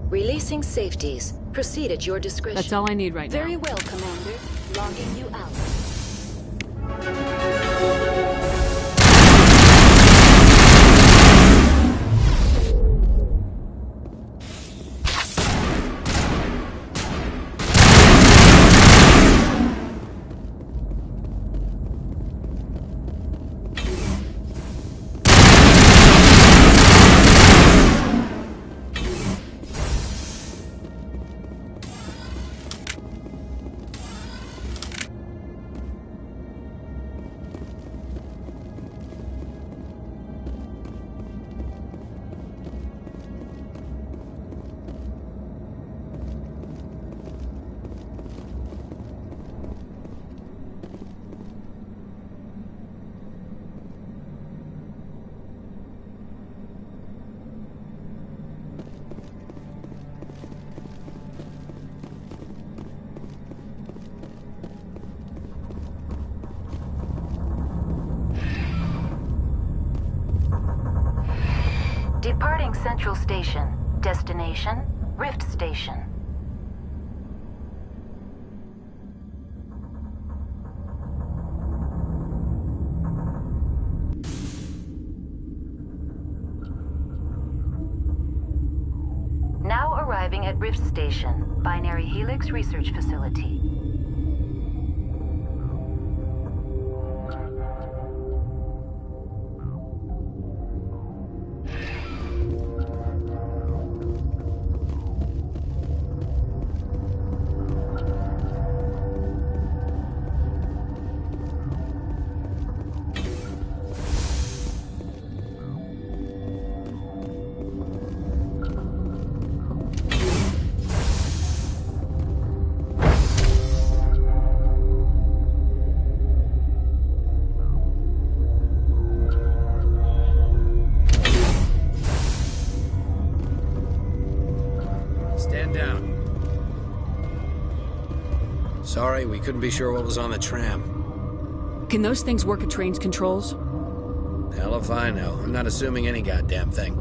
Releasing safeties. Proceed at your discretion. That's all I need right now. Very well, Commander. Logging you out. Departing Central Station. Destination, Rift Station. Rift Station, Binary Helix Research Facility. Sorry, we couldn't be sure what was on the tram. Can those things work at train's controls? Hell if I know. I'm not assuming any goddamn thing.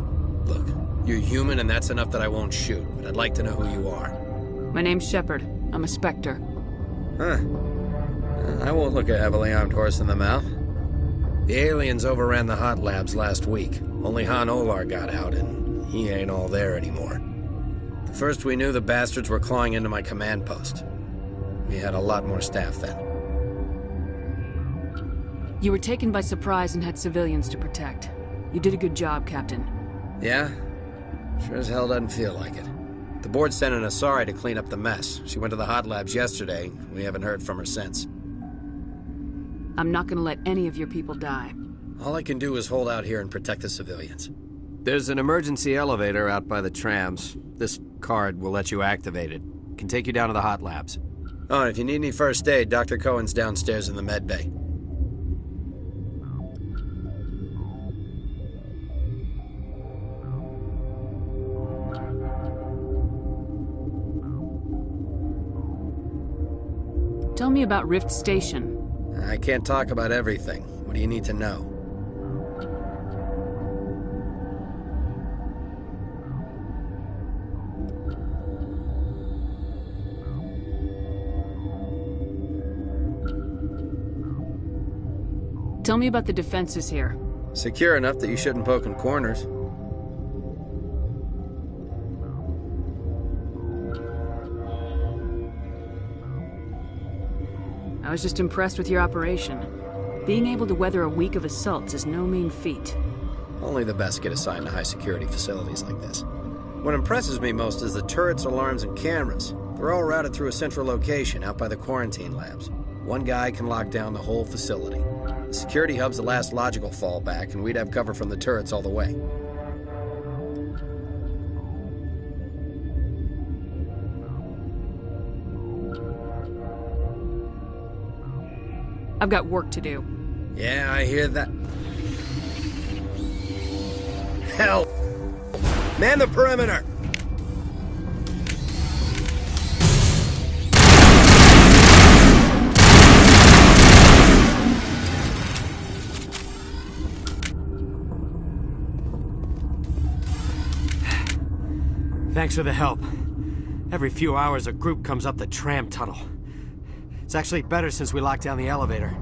Look, you're human and that's enough that I won't shoot, but I'd like to know who you are. My name's Shepard. I'm a Spectre. Huh. I won't look a heavily armed horse in the mouth. The aliens overran the hot labs last week. Only Han Olar got out, and he ain't all there anymore. The first we knew, the bastards were clawing into my command post. We had a lot more staff then. You were taken by surprise and had civilians to protect. You did a good job, Captain. Yeah? Sure as hell doesn't feel like it. The board sent an Asari to clean up the mess. She went to the hot labs yesterday. We haven't heard from her since. I'm not gonna let any of your people die. All I can do is hold out here and protect the civilians. There's an emergency elevator out by the trams. This card will let you activate it. Can take you down to the hot labs. Oh, and if you need any first aid, Dr. Cohen's downstairs in the med bay. Tell me about Rift Station. I can't talk about everything. What do you need to know? Tell me about the defenses here. Secure enough that you shouldn't poke in corners. I was just impressed with your operation. Being able to weather a week of assaults is no mean feat. Only the best get assigned to high-security facilities like this. What impresses me most is the turrets, alarms, and cameras. They're all routed through a central location out by the quarantine labs. One guy can lock down the whole facility. The security hub's the last logical fallback, and we'd have cover from the turrets all the way. I've got work to do. Yeah, I hear that. Hell! Man the perimeter! Thanks for the help. Every few hours, a group comes up the tram tunnel. It's actually better since we locked down the elevator.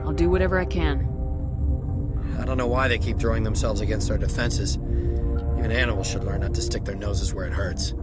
I'll do whatever I can. I don't know why they keep throwing themselves against our defenses. Even animals should learn not to stick their noses where it hurts.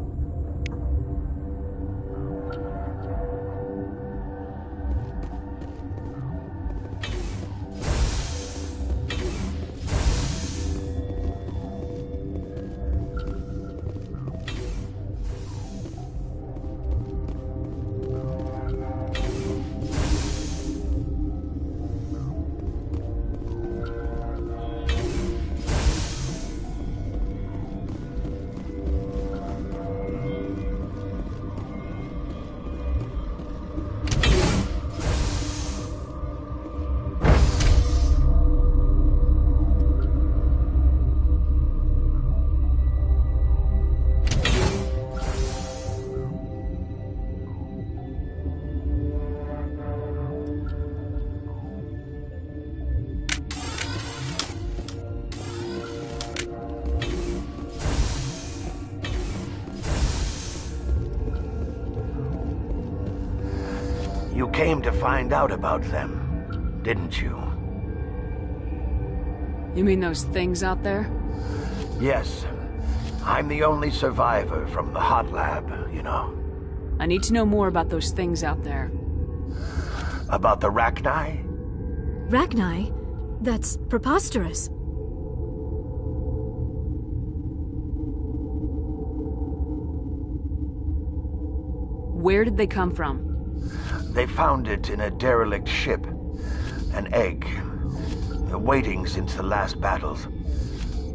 You came to find out about them, didn't you? You mean those things out there? Yes. I'm the only survivor from the hot lab, you know. I need to know more about those things out there. About the Rachni? Rachni? That's preposterous. Where did they come from? They found it in a derelict ship. An egg. Waiting since the last battles.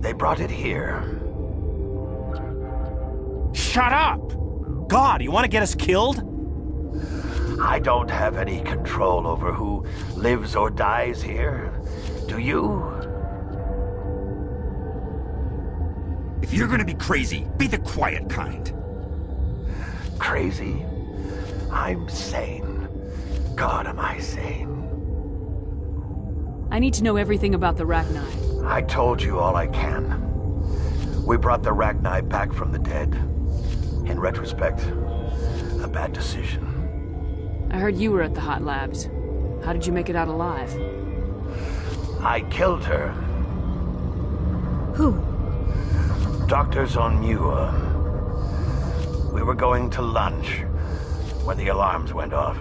They brought it here. Shut up! God, you want to get us killed? I don't have any control over who lives or dies here. Do you? If you're gonna be crazy, be the quiet kind. Crazy? I'm sane. God, am I sane? I need to know everything about the Rachni. I told you all I can. We brought the Rachni back from the dead. In retrospect, a bad decision. I heard you were at the hot labs. How did you make it out alive? I killed her. Who? Dr. Zonua. We were going to lunch when the alarms went off.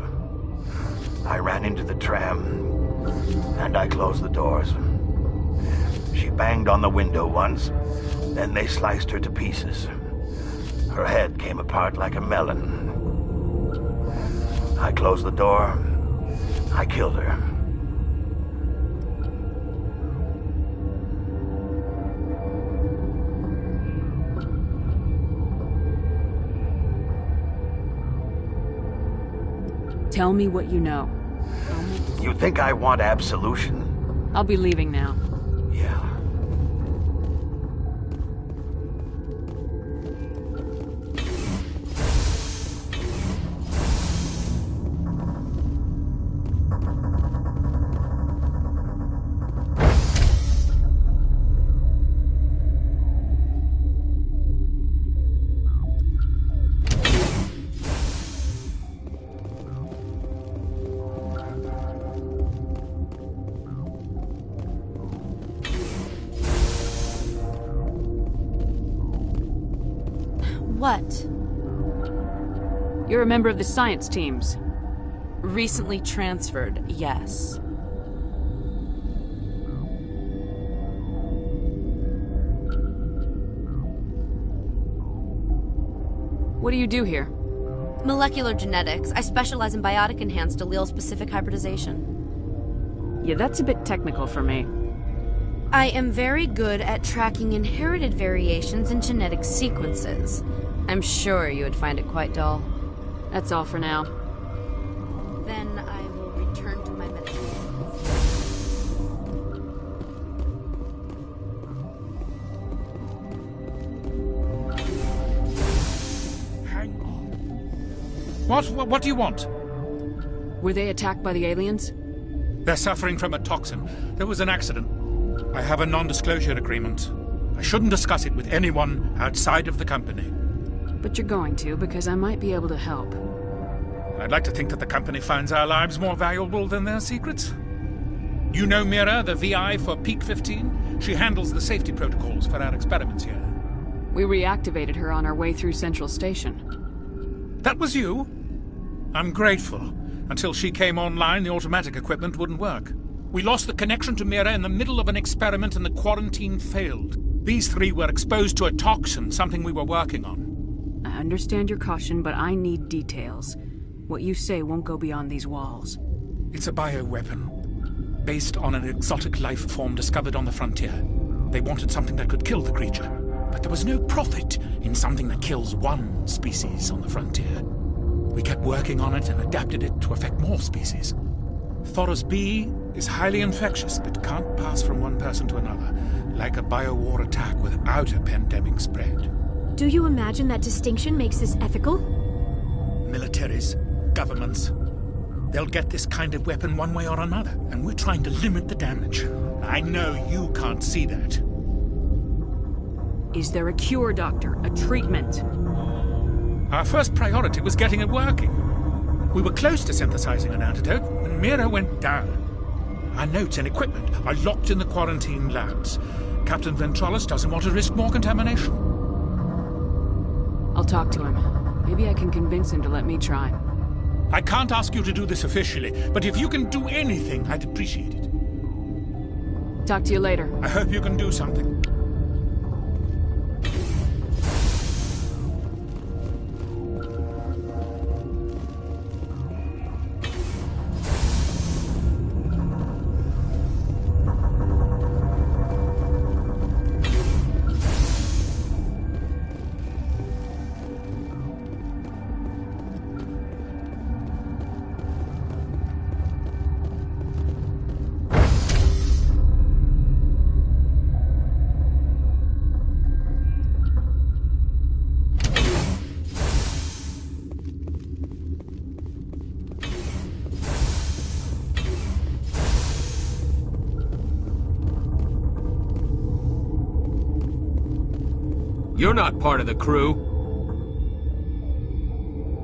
I ran into the tram, and I closed the doors. She banged on the window once, then they sliced her to pieces. Her head came apart like a melon. I closed the door. I killed her. Tell me what you know. You think I want absolution? I'll be leaving now. Yeah. What? You're a member of the science teams. Recently transferred, yes. What do you do here? Molecular genetics. I specialize in biotic-enhanced allele-specific hybridization. Yeah, that's a bit technical for me. I am very good at tracking inherited variations in genetic sequences. I'm sure you would find it quite dull. That's all for now. Then I will return to my medication. Hang on. What do you want? Were they attacked by the aliens? They're suffering from a toxin. There was an accident. I have a non-disclosure agreement. I shouldn't discuss it with anyone outside of the company. But you're going to, because I might be able to help. I'd like to think that the company finds our lives more valuable than their secrets. You know Mira, the VI for Peak 15? She handles the safety protocols for our experiments here. We reactivated her on our way through Central Station. That was you? I'm grateful. Until she came online, the automatic equipment wouldn't work. We lost the connection to Mira in the middle of an experiment and the quarantine failed. These three were exposed to a toxin, something we were working on. I understand your caution, but I need details. What you say won't go beyond these walls. It's a bioweapon, based on an exotic life form discovered on the frontier. They wanted something that could kill the creature, but there was no profit in something that kills one species on the frontier. We kept working on it and adapted it to affect more species. Thoros B is highly infectious, but can't pass from one person to another, like a biowar attack without a pandemic spread. Do you imagine that distinction makes this ethical? Militaries, governments, they'll get this kind of weapon one way or another, and we're trying to limit the damage. I know you can't see that. Is there a cure, Doctor? A treatment? Our first priority was getting it working. We were close to synthesizing an antidote when Mira went down. Our notes and equipment are locked in the quarantine labs. Captain Ventrollis doesn't want to risk more contamination. I'll talk to him. Maybe I can convince him to let me try. I can't ask you to do this officially, but if you can do anything, I'd appreciate it. Talk to you later. I hope you can do something. You're not part of the crew.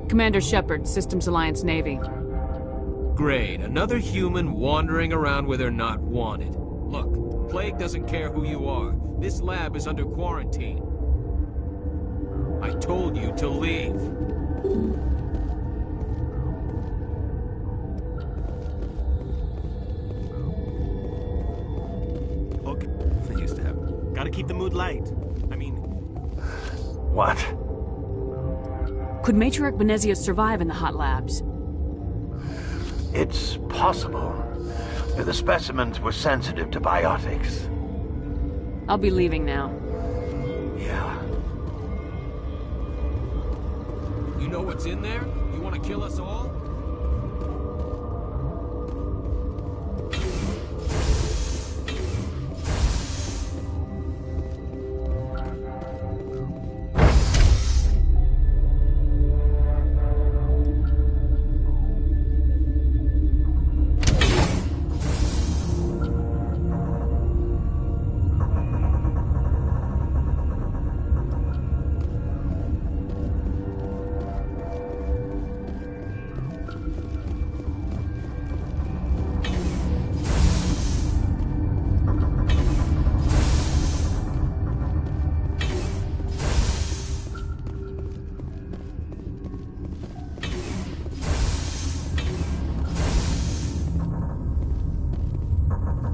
Commander Shepard, Systems Alliance Navy. Great. Another human wandering around where they're not wanted. Look, Plague doesn't care who you are. This lab is under quarantine. I told you to leave. Okay, they used to have. Gotta keep the mood light. I mean... What? Could Matriarch Benezia survive in the hot labs? It's possible. The specimens were sensitive to biotics. I'll be leaving now. Yeah. You know what's in there? You want to kill us all?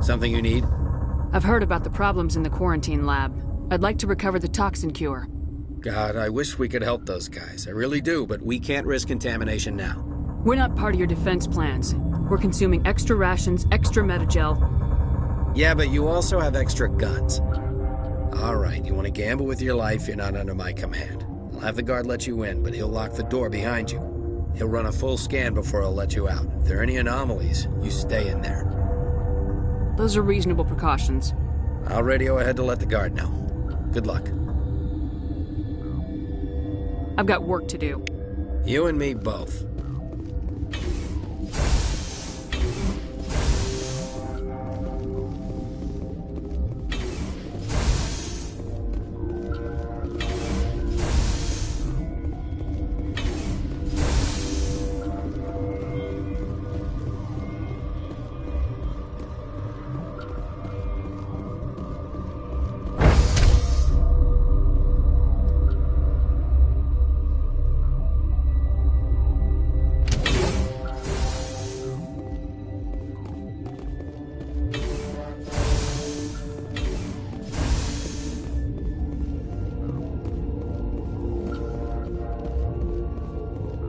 Something you need? I've heard about the problems in the quarantine lab. I'd like to recover the toxin cure. God, I wish we could help those guys. I really do, but we can't risk contamination now. We're not part of your defense plans. We're consuming extra rations, extra Metagel. Yeah, but you also have extra guns. All right, you want to gamble with your life, you're not under my command. I'll have the guard let you in, but he'll lock the door behind you. He'll run a full scan before he'll let you out. If there are any anomalies, you stay in there. Those are reasonable precautions. I'll radio ahead to let the guard know. Good luck. I've got work to do. You and me both.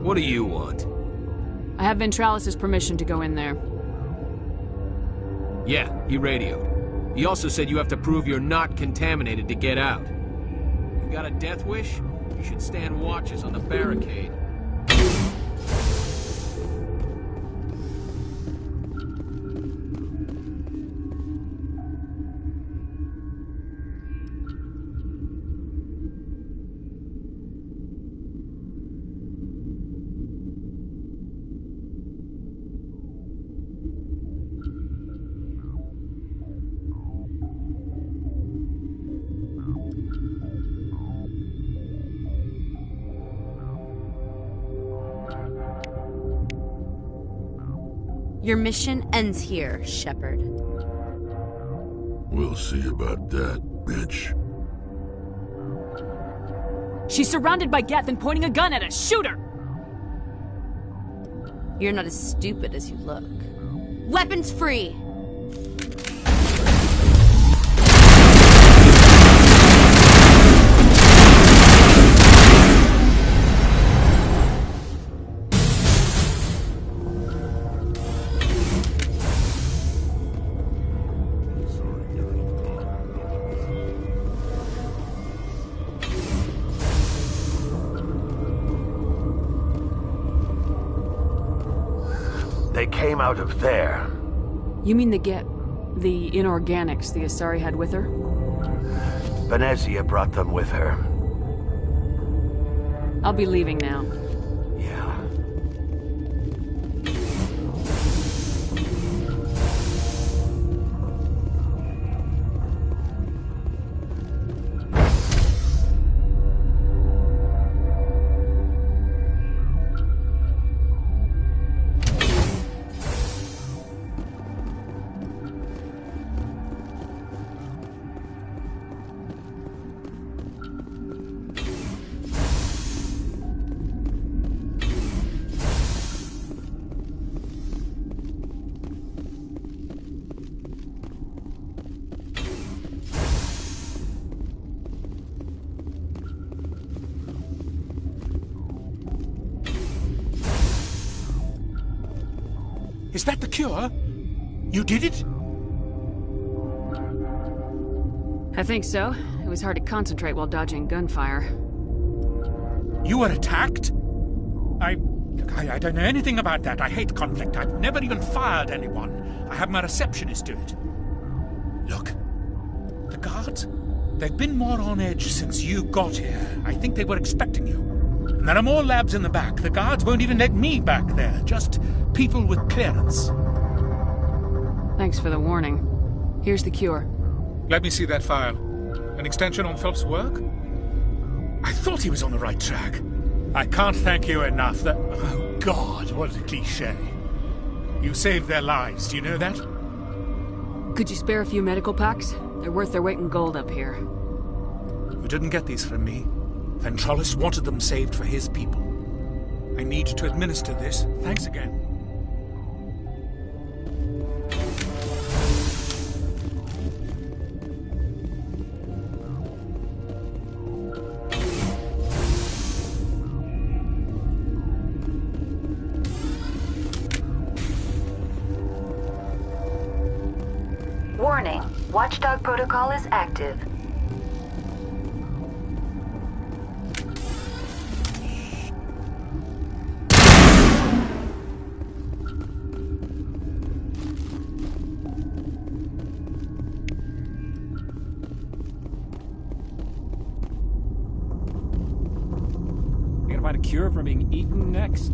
What do you want? I have Ventrallis' permission to go in there. Yeah, he radioed. He also said you have to prove you're not contaminated to get out. You got a death wish? You should stand watches on the barricade. Your mission ends here, Shepard. We'll see about that, bitch. She's surrounded by Geth and pointing a gun at us. Shoot her! You're not as stupid as you look. Weapons free! They came out of there. You mean the inorganics the Asari had with her? Venezia brought them with her. I'll be leaving now. Yeah. Is that the cure? You did it? I think so. It was hard to concentrate while dodging gunfire. You were attacked? I don't know anything about that. I hate conflict. I've never even fired anyone. I have my receptionist do it. Look, the guards, they've been more on edge since you got here. I think they were expecting you. And there are more labs in the back. The guards won't even let me back there. Just people with clearance. Thanks for the warning. Here's the cure. Let me see that file. An extension on Phelps' work? I thought he was on the right track. I can't thank you enough that... Oh, God, what a cliché. You saved their lives, do you know that? Could you spare a few medical packs? They're worth their weight in gold up here. You didn't get these from me. Ventrolis wanted them saved for his people. I need to administer this. Thanks again. Warning, Watchdog protocol is active. You gonna find a cure for being eaten next?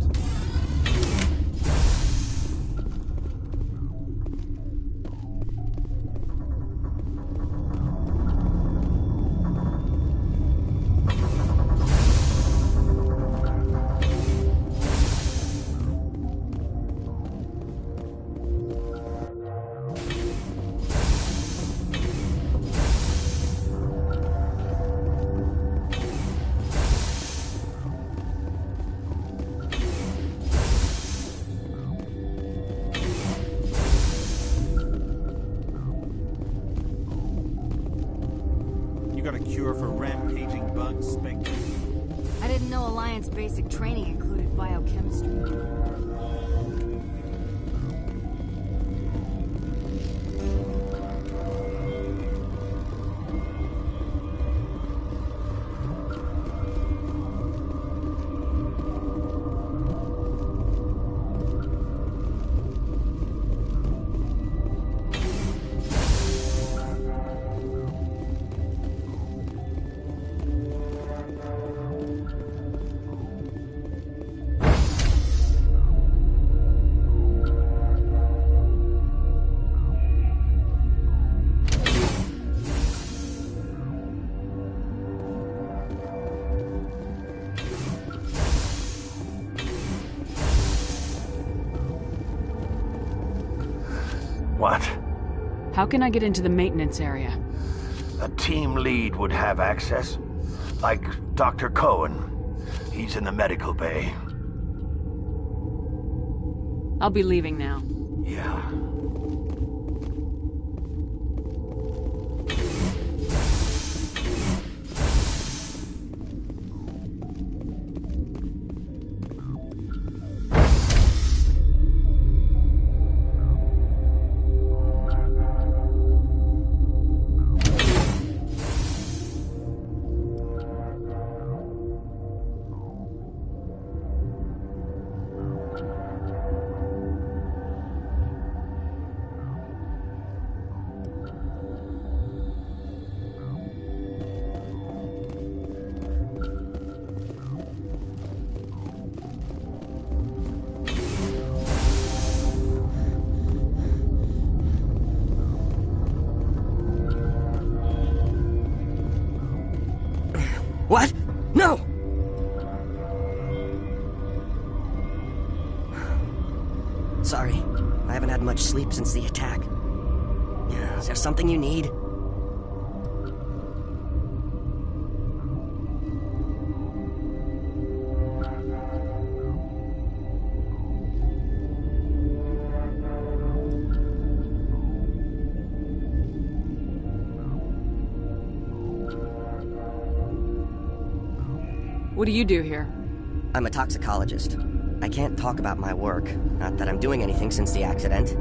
Got a cure for rampaging bugs, Spectre? I didn't know Alliance basic training included biochemistry. What? How can I get into the maintenance area? A team lead would have access. Like Dr. Cohen. He's in the medical bay. I'll be leaving now. Yeah. What? No! Sorry, I haven't had much sleep since the attack. Is there something you need? What do you do here? I'm a toxicologist. I can't talk about my work. Not that I'm doing anything since the accident.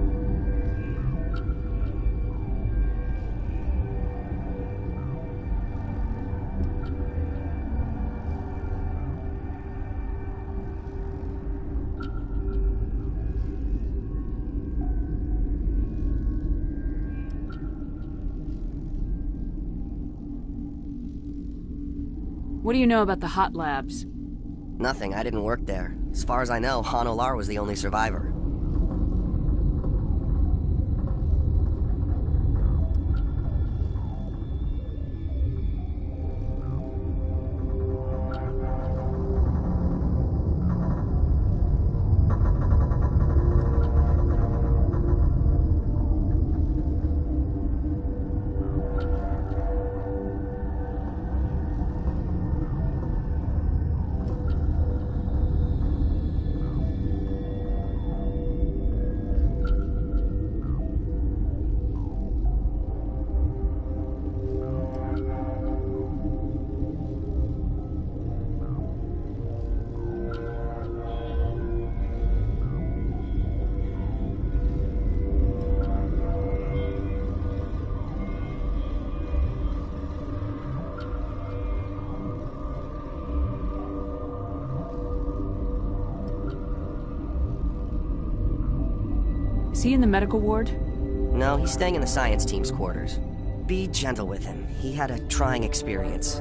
What do you know about the hot labs? Nothing, I didn't work there. As far as I know, Han Olar was the only survivor. Is he in the medical ward? No, he's staying in the science team's quarters. Be gentle with him. He had a trying experience.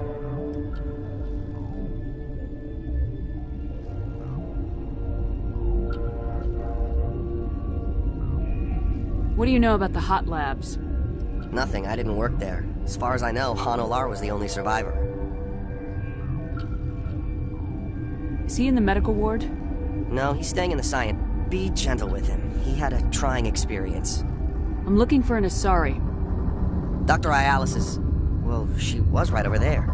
What do you know about the hot labs? Nothing, I didn't work there. As far as I know, Han Olar was the only survivor. Is he in the medical ward? No, he's staying in the science. Be gentle with him. He had a trying experience. I'm looking for an Asari. Dr. Ayalis is... well, she was right over there.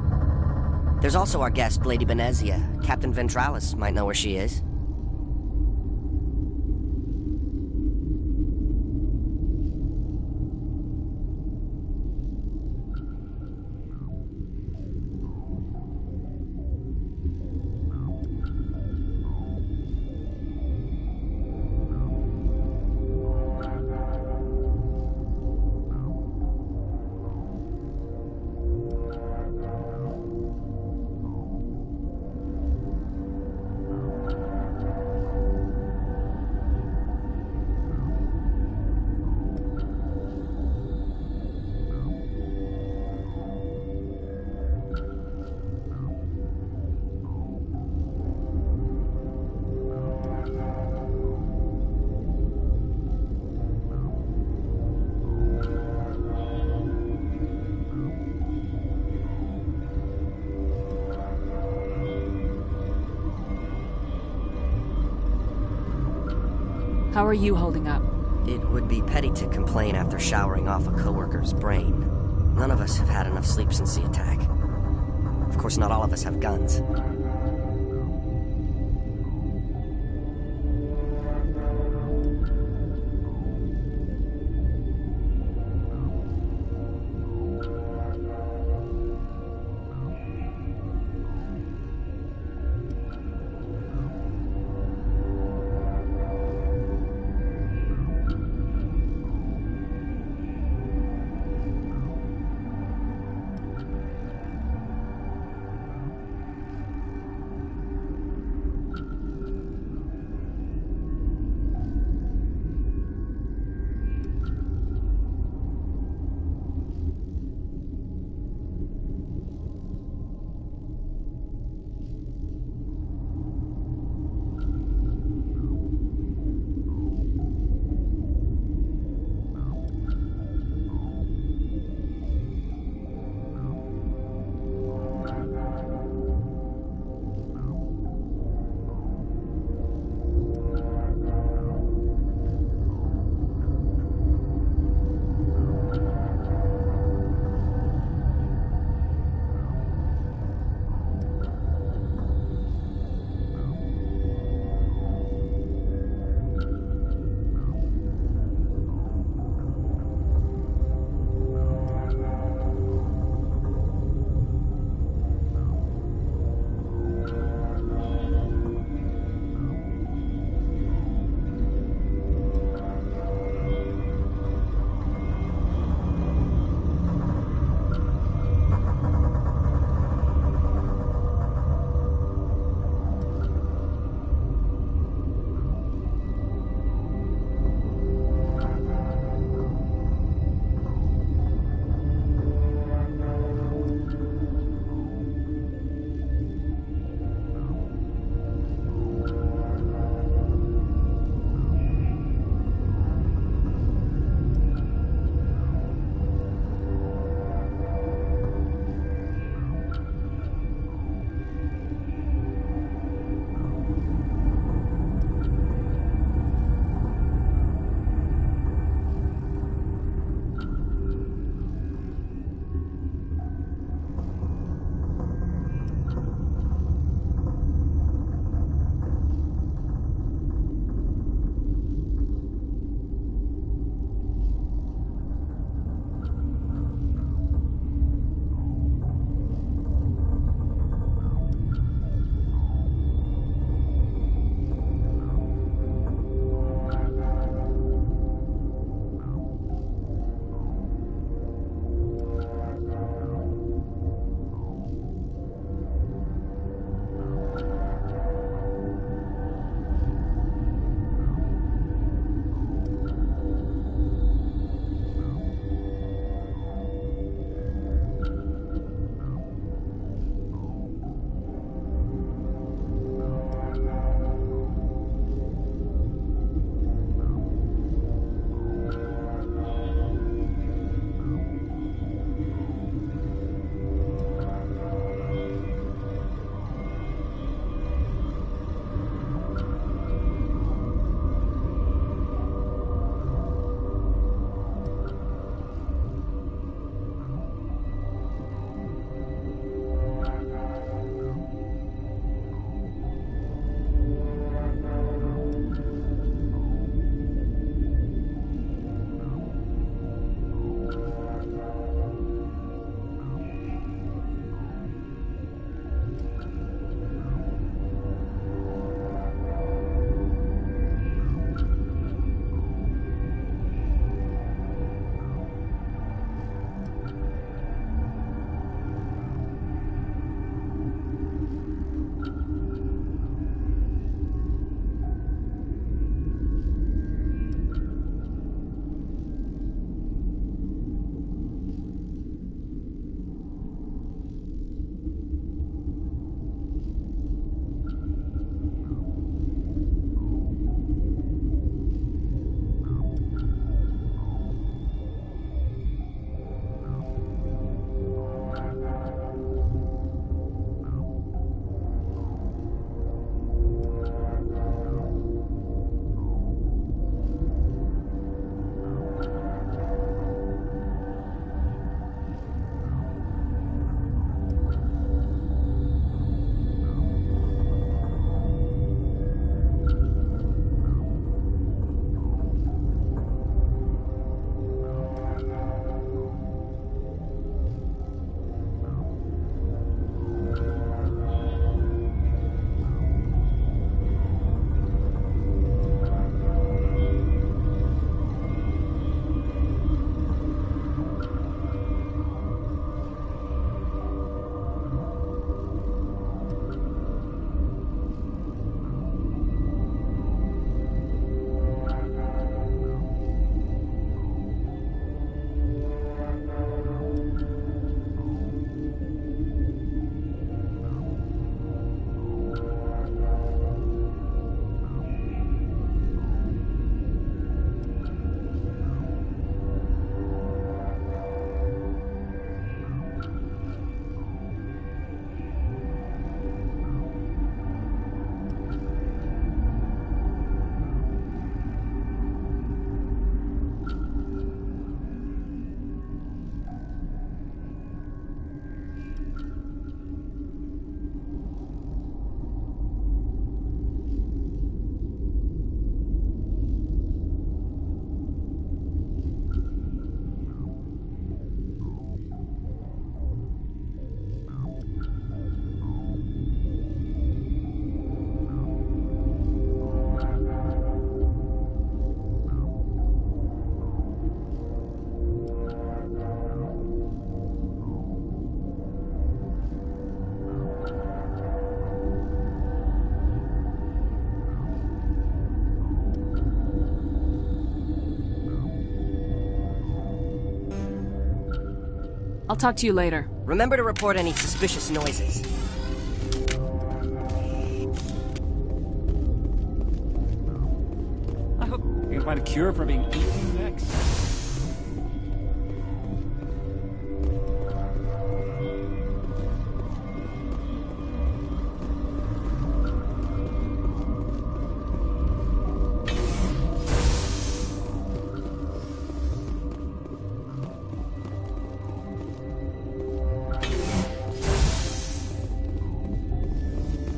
There's also our guest, Lady Benezia. Captain Ventralis might know where she is. How are you holding up? It would be petty to complain after showering off a coworker's brain. None of us have had enough sleep since the attack. Of course, not all of us have guns. I'll talk to you later. Remember to report any suspicious noises. I hope you can find a cure for being eaten next.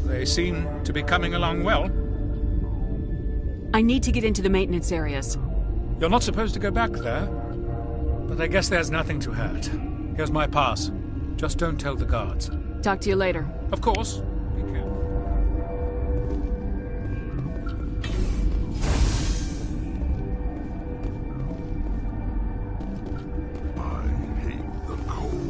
They seem to be coming along well. I need to get into the maintenance areas. You're not supposed to go back there, but I guess there's nothing to hurt. Here's my pass. Just don't tell the guards. Talk to you later. Of course. Be careful. I hate the cold.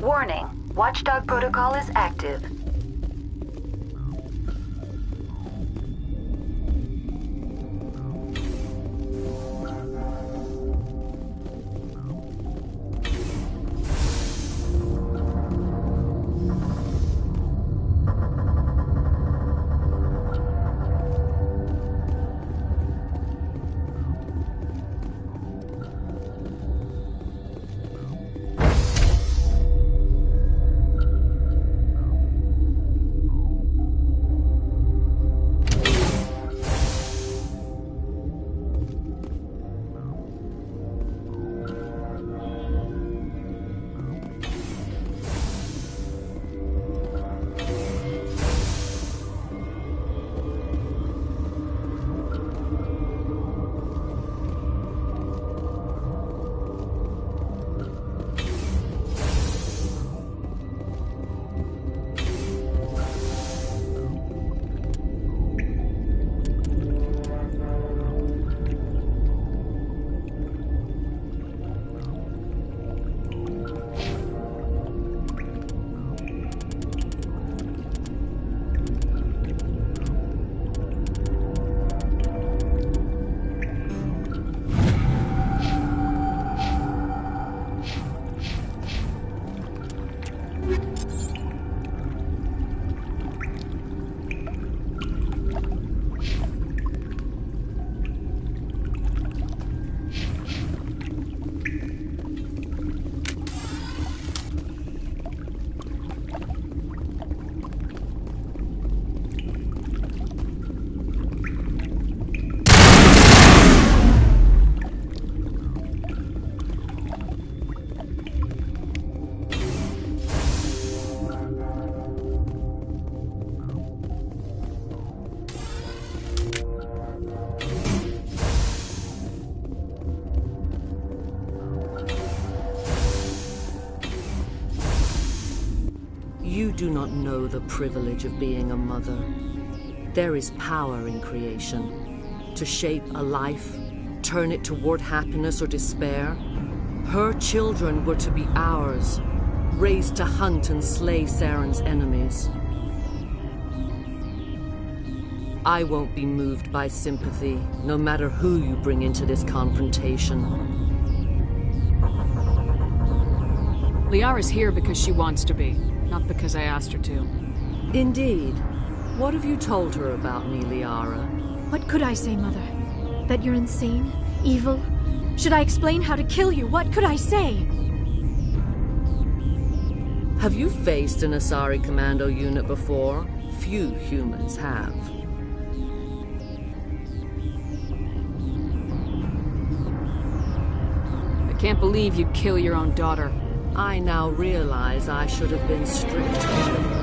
Warning. Watchdog protocol is active. You do not know the privilege of being a mother. There is power in creation. To shape a life, turn it toward happiness or despair. Her children were to be ours, raised to hunt and slay Saren's enemies. I won't be moved by sympathy, no matter who you bring into this confrontation. Liara's here because she wants to be, not because I asked her to. Indeed. What have you told her about me, Liara? What could I say, Mother? That you're insane? Evil? Should I explain how to kill you? What could I say? Have you faced an Asari commando unit before? Few humans have. I can't believe you'd kill your own daughter. I now realize I should have been stricter.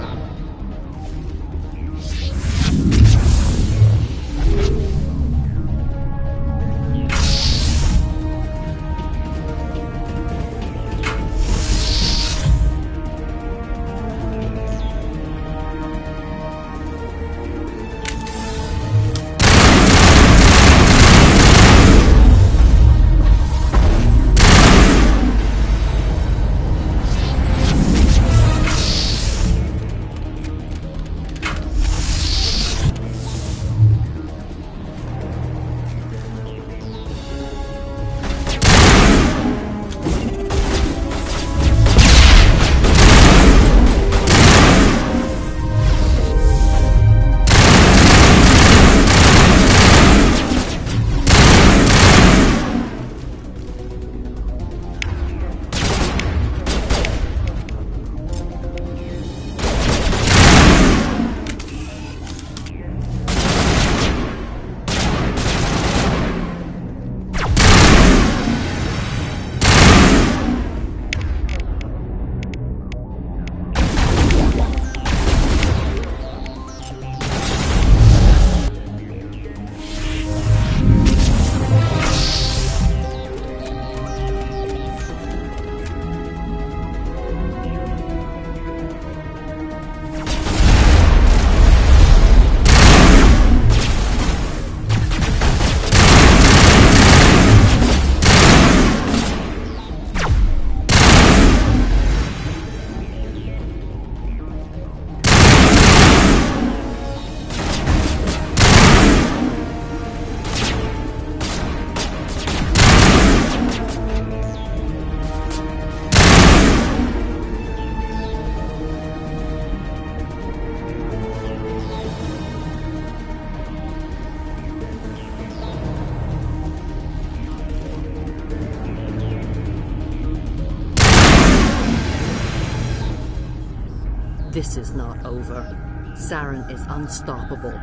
This is not over. Saren is unstoppable.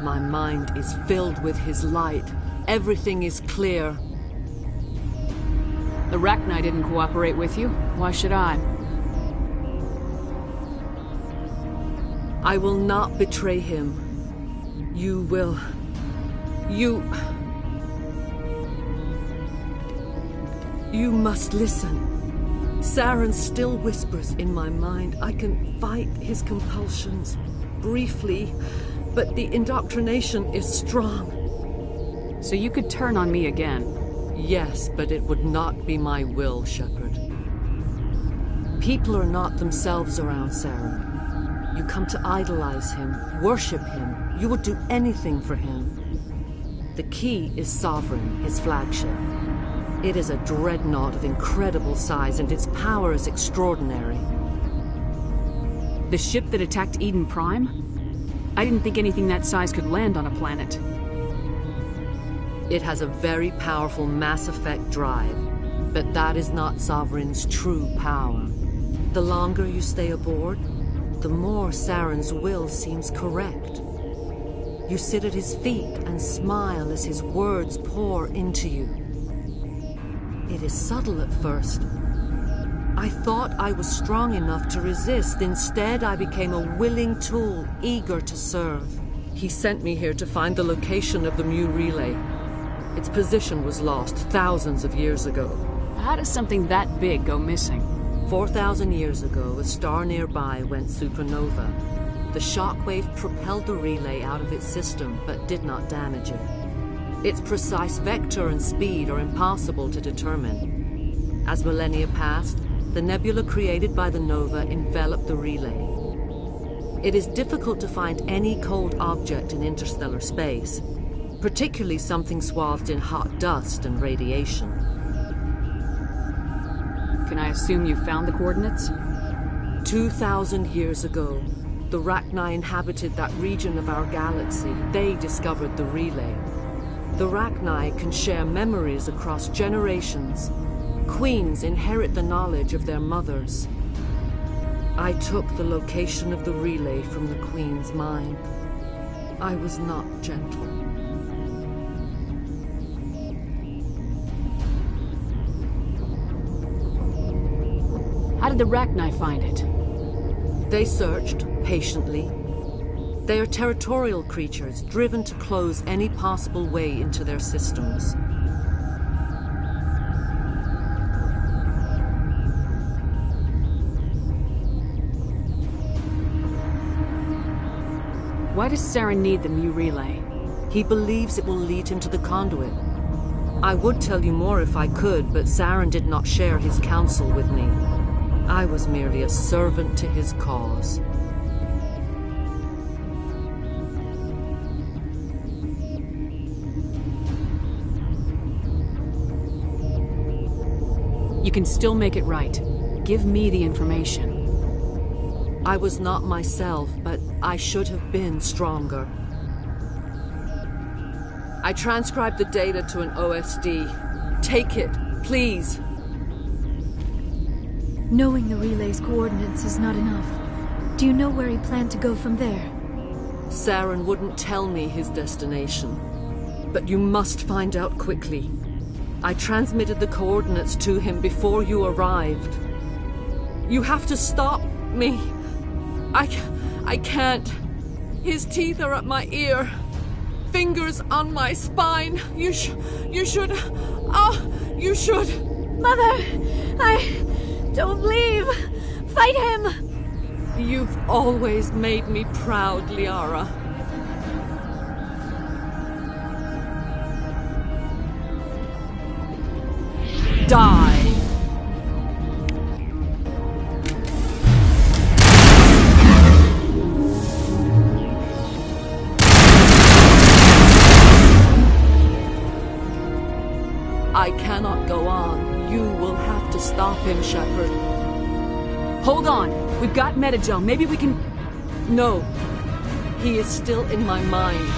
My mind is filled with his light. Everything is clear. The Rachni didn't cooperate with you. Why should I? I will not betray him. You will... You must listen. Saren still whispers in my mind. I can fight his compulsions, briefly, but the indoctrination is strong. So you could turn on me again? Yes, but it would not be my will, Shepard. People are not themselves around Saren. You come to idolize him, worship him. You would do anything for him. The key is Sovereign, his flagship. It is a dreadnought of incredible size, and its power is extraordinary. The ship that attacked Eden Prime? I didn't think anything that size could land on a planet. It has a very powerful Mass Effect drive, but that is not Sovereign's true power. The longer you stay aboard, the more Saren's will seems correct. You sit at his feet and smile as his words pour into you. It is subtle at first. I thought I was strong enough to resist. Instead, I became a willing tool, eager to serve. He sent me here to find the location of the Mu relay. Its position was lost thousands of years ago. How does something that big go missing? 4,000 years ago, a star nearby went supernova. The shockwave propelled the relay out of its system, but did not damage it. Its precise vector and speed are impossible to determine. As millennia passed, the nebula created by the nova enveloped the relay. It is difficult to find any cold object in interstellar space, particularly something swathed in hot dust and radiation. Can I assume you found the coordinates? 2,000 years ago, the Rachni inhabited that region of our galaxy. They discovered the relay. The Rachni can share memories across generations. Queens inherit the knowledge of their mothers. I took the location of the relay from the Queen's mind. I was not gentle. How did the Rachni find it? They searched, patiently. They are territorial creatures, driven to close any possible way into their systems. Why does Saren need the Mu relay? He believes it will lead him to the conduit. I would tell you more if I could, but Saren did not share his counsel with me. I was merely a servant to his cause. You can still make it right. Give me the information. I was not myself, but I should have been stronger. I transcribed the data to an OSD. Take it, please. Knowing the relay's coordinates is not enough. Do you know where he planned to go from there? Saren wouldn't tell me his destination. But you must find out quickly. I transmitted the coordinates to him before you arrived. You have to stop me. I can't. His teeth are at my ear. Fingers on my spine. You should. You should. Mother! Don't leave! Fight him! You've always made me proud, Liara. Die! I cannot go on. You will have to stop him, Shepard. Hold on. We've got Metagel. Maybe we can... No. He is still in my mind.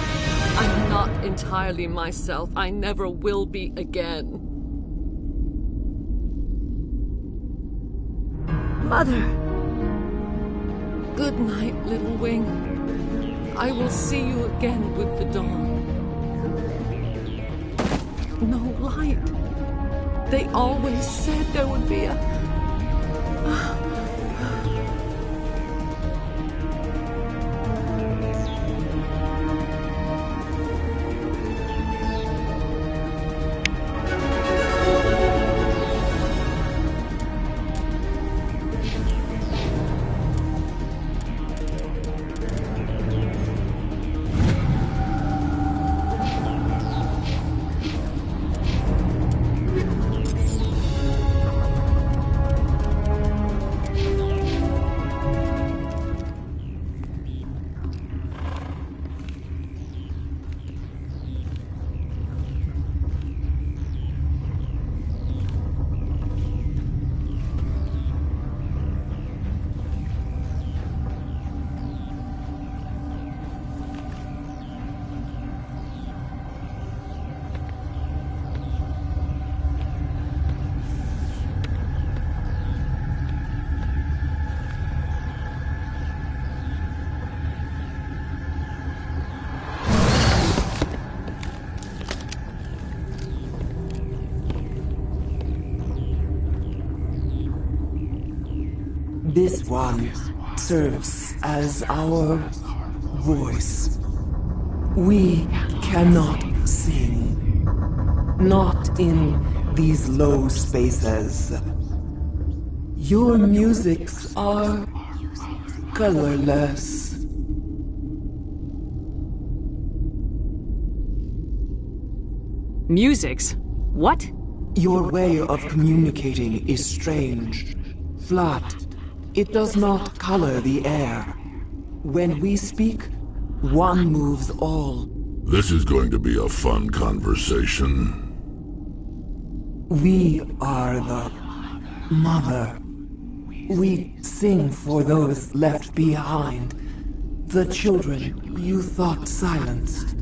I'm not entirely myself. I never will be again. Mother! Good night, Little Wing. I will see you again with the dawn. No light. They always said there would be a... This one serves as our voice. We cannot sing. Not in these low spaces. Your musics are colorless. Musics? What? Your way of communicating is strange. Flat. It does not color the air. When we speak, one moves all. This is going to be a fun conversation. We are the mother. We sing for those left behind. The children you thought silenced.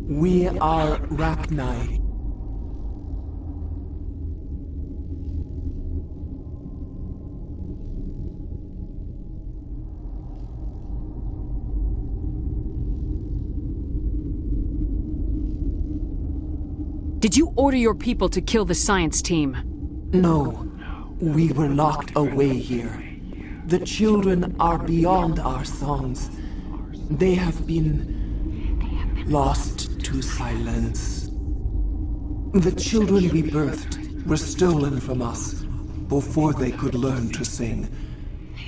We are Rachni. Did you order your people to kill the science team? No. We were locked away here. The children are beyond our songs. They have been lost to silence. The children we birthed were stolen from us before they could learn to sing.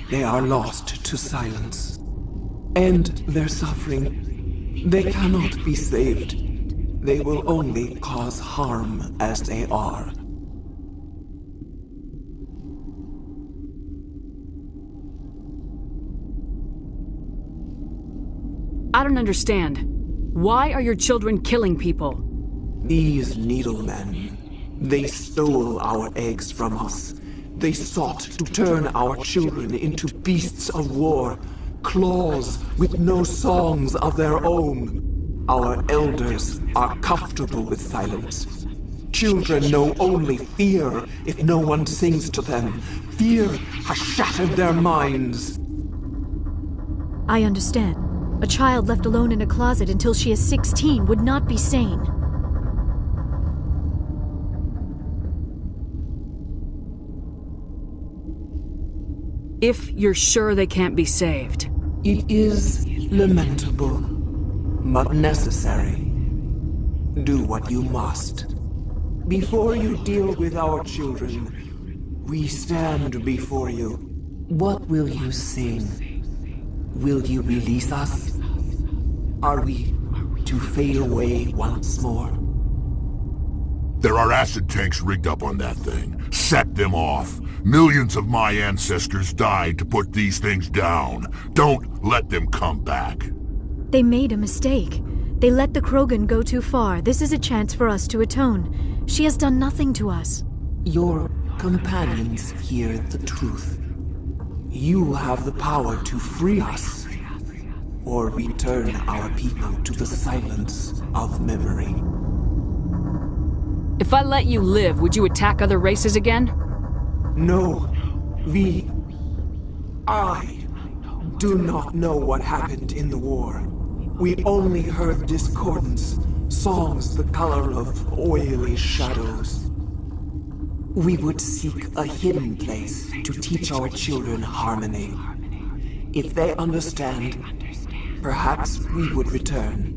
They are lost to silence. And their suffering, they cannot be saved. They will only cause harm as they are. I don't understand. Why are your children killing people? These needlemen, they stole our eggs from us. They sought to turn our children into beasts of war, claws with no songs of their own. Our elders are comfortable with silence. Children know only fear if no one sings to them. Fear has shattered their minds. I understand. A child left alone in a closet until she is 16 would not be sane. If you're sure they can't be saved. It is lamentable, but necessary. Do what you must. Before you deal with our children, we stand before you. What will you sing? Will you release us? Are we to fade away once more? There are acid tanks rigged up on that thing. Set them off. Millions of my ancestors died to put these things down. Don't let them come back. They made a mistake. They let the Krogan go too far. This is a chance for us to atone. She has done nothing to us. Your companions hear the truth. You have the power to free us, or return our people to the silence of memory. If I let you live, would you attack other races again? No. I do not know what happened in the war. We only heard discordance, songs the color of oily shadows. We would seek a hidden place to teach our children harmony. If they understand, perhaps we would return.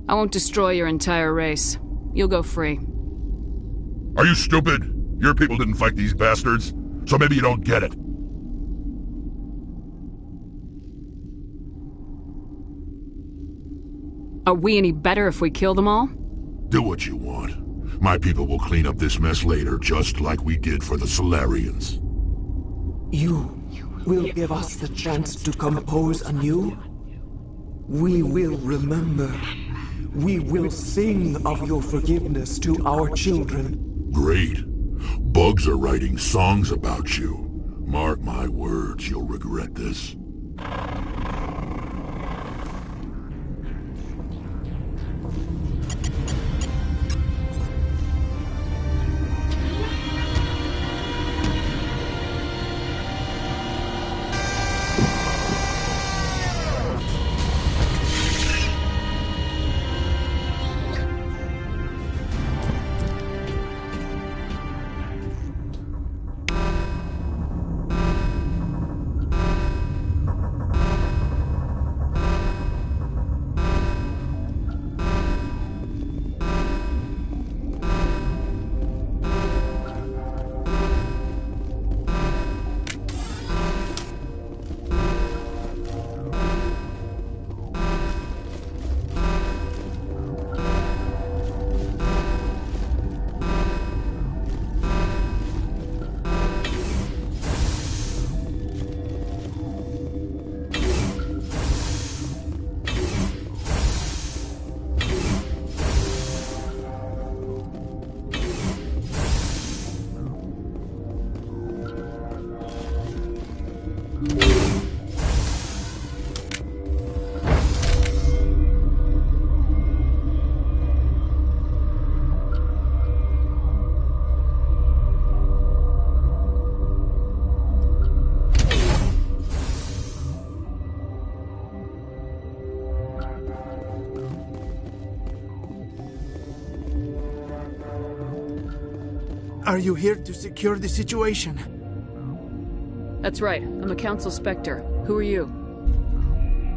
I won't destroy your entire race. You'll go free. Are you stupid? Your people didn't fight these bastards, so maybe you don't get it. Are we any better if we kill them all? Do what you want. My people will clean up this mess later, just like we did for the Solarians. You will give us the chance to compose anew? We will remember. We will sing of your forgiveness to our children. Great. Bugs are writing songs about you. Mark my words, you'll regret this. Are you here to secure the situation? That's right. I'm a Council Spectre. Who are you?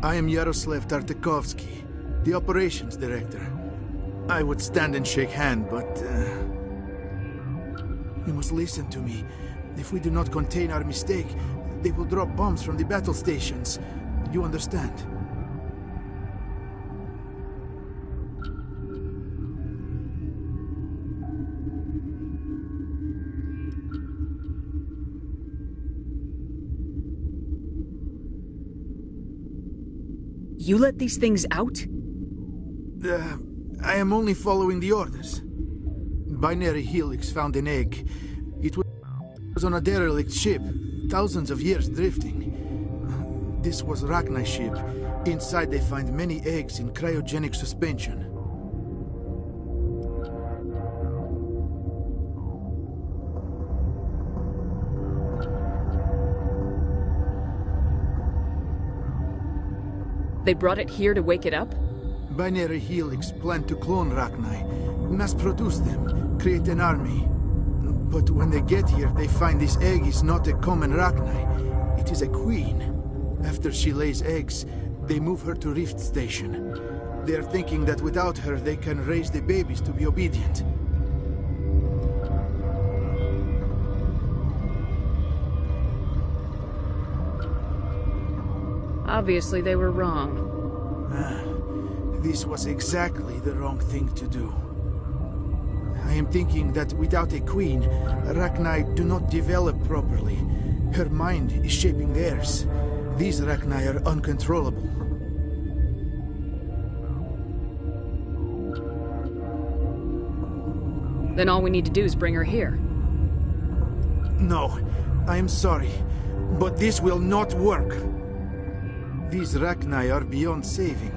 I am Yaroslav Tartakovsky, the Operations Director. I would stand and shake hand, but... you must listen to me. If we do not contain our mistake, they will drop bombs from the battle stations. You understand? You let these things out? I am only following the orders. Binary Helix found an egg. It was on a derelict ship, thousands of years drifting. This was Rachni's ship. Inside they find many eggs in cryogenic suspension. They brought it here to wake it up? Binary Helix planned to clone Rachni, mass-produce them, create an army. But when they get here, they find this egg is not a common Rachni. It is a queen. After she lays eggs, they move her to Rift Station. They are thinking that without her, they can raise the babies to be obedient. Obviously, they were wrong. This was exactly the wrong thing to do. I am thinking that without a queen, Rachni do not develop properly. Her mind is shaping theirs. These Rachni are uncontrollable. Then all we need to do is bring her here. No, I am sorry, but this will not work. These Rachni are beyond saving.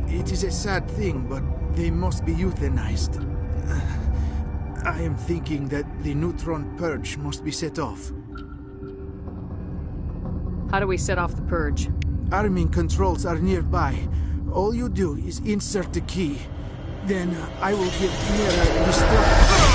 It is a sad thing, but They must be euthanized. I am thinking that the neutron purge must be set off. How do we set off the purge? Arming controls are nearby. All you do is insert the key. Then I will give Mira destruct.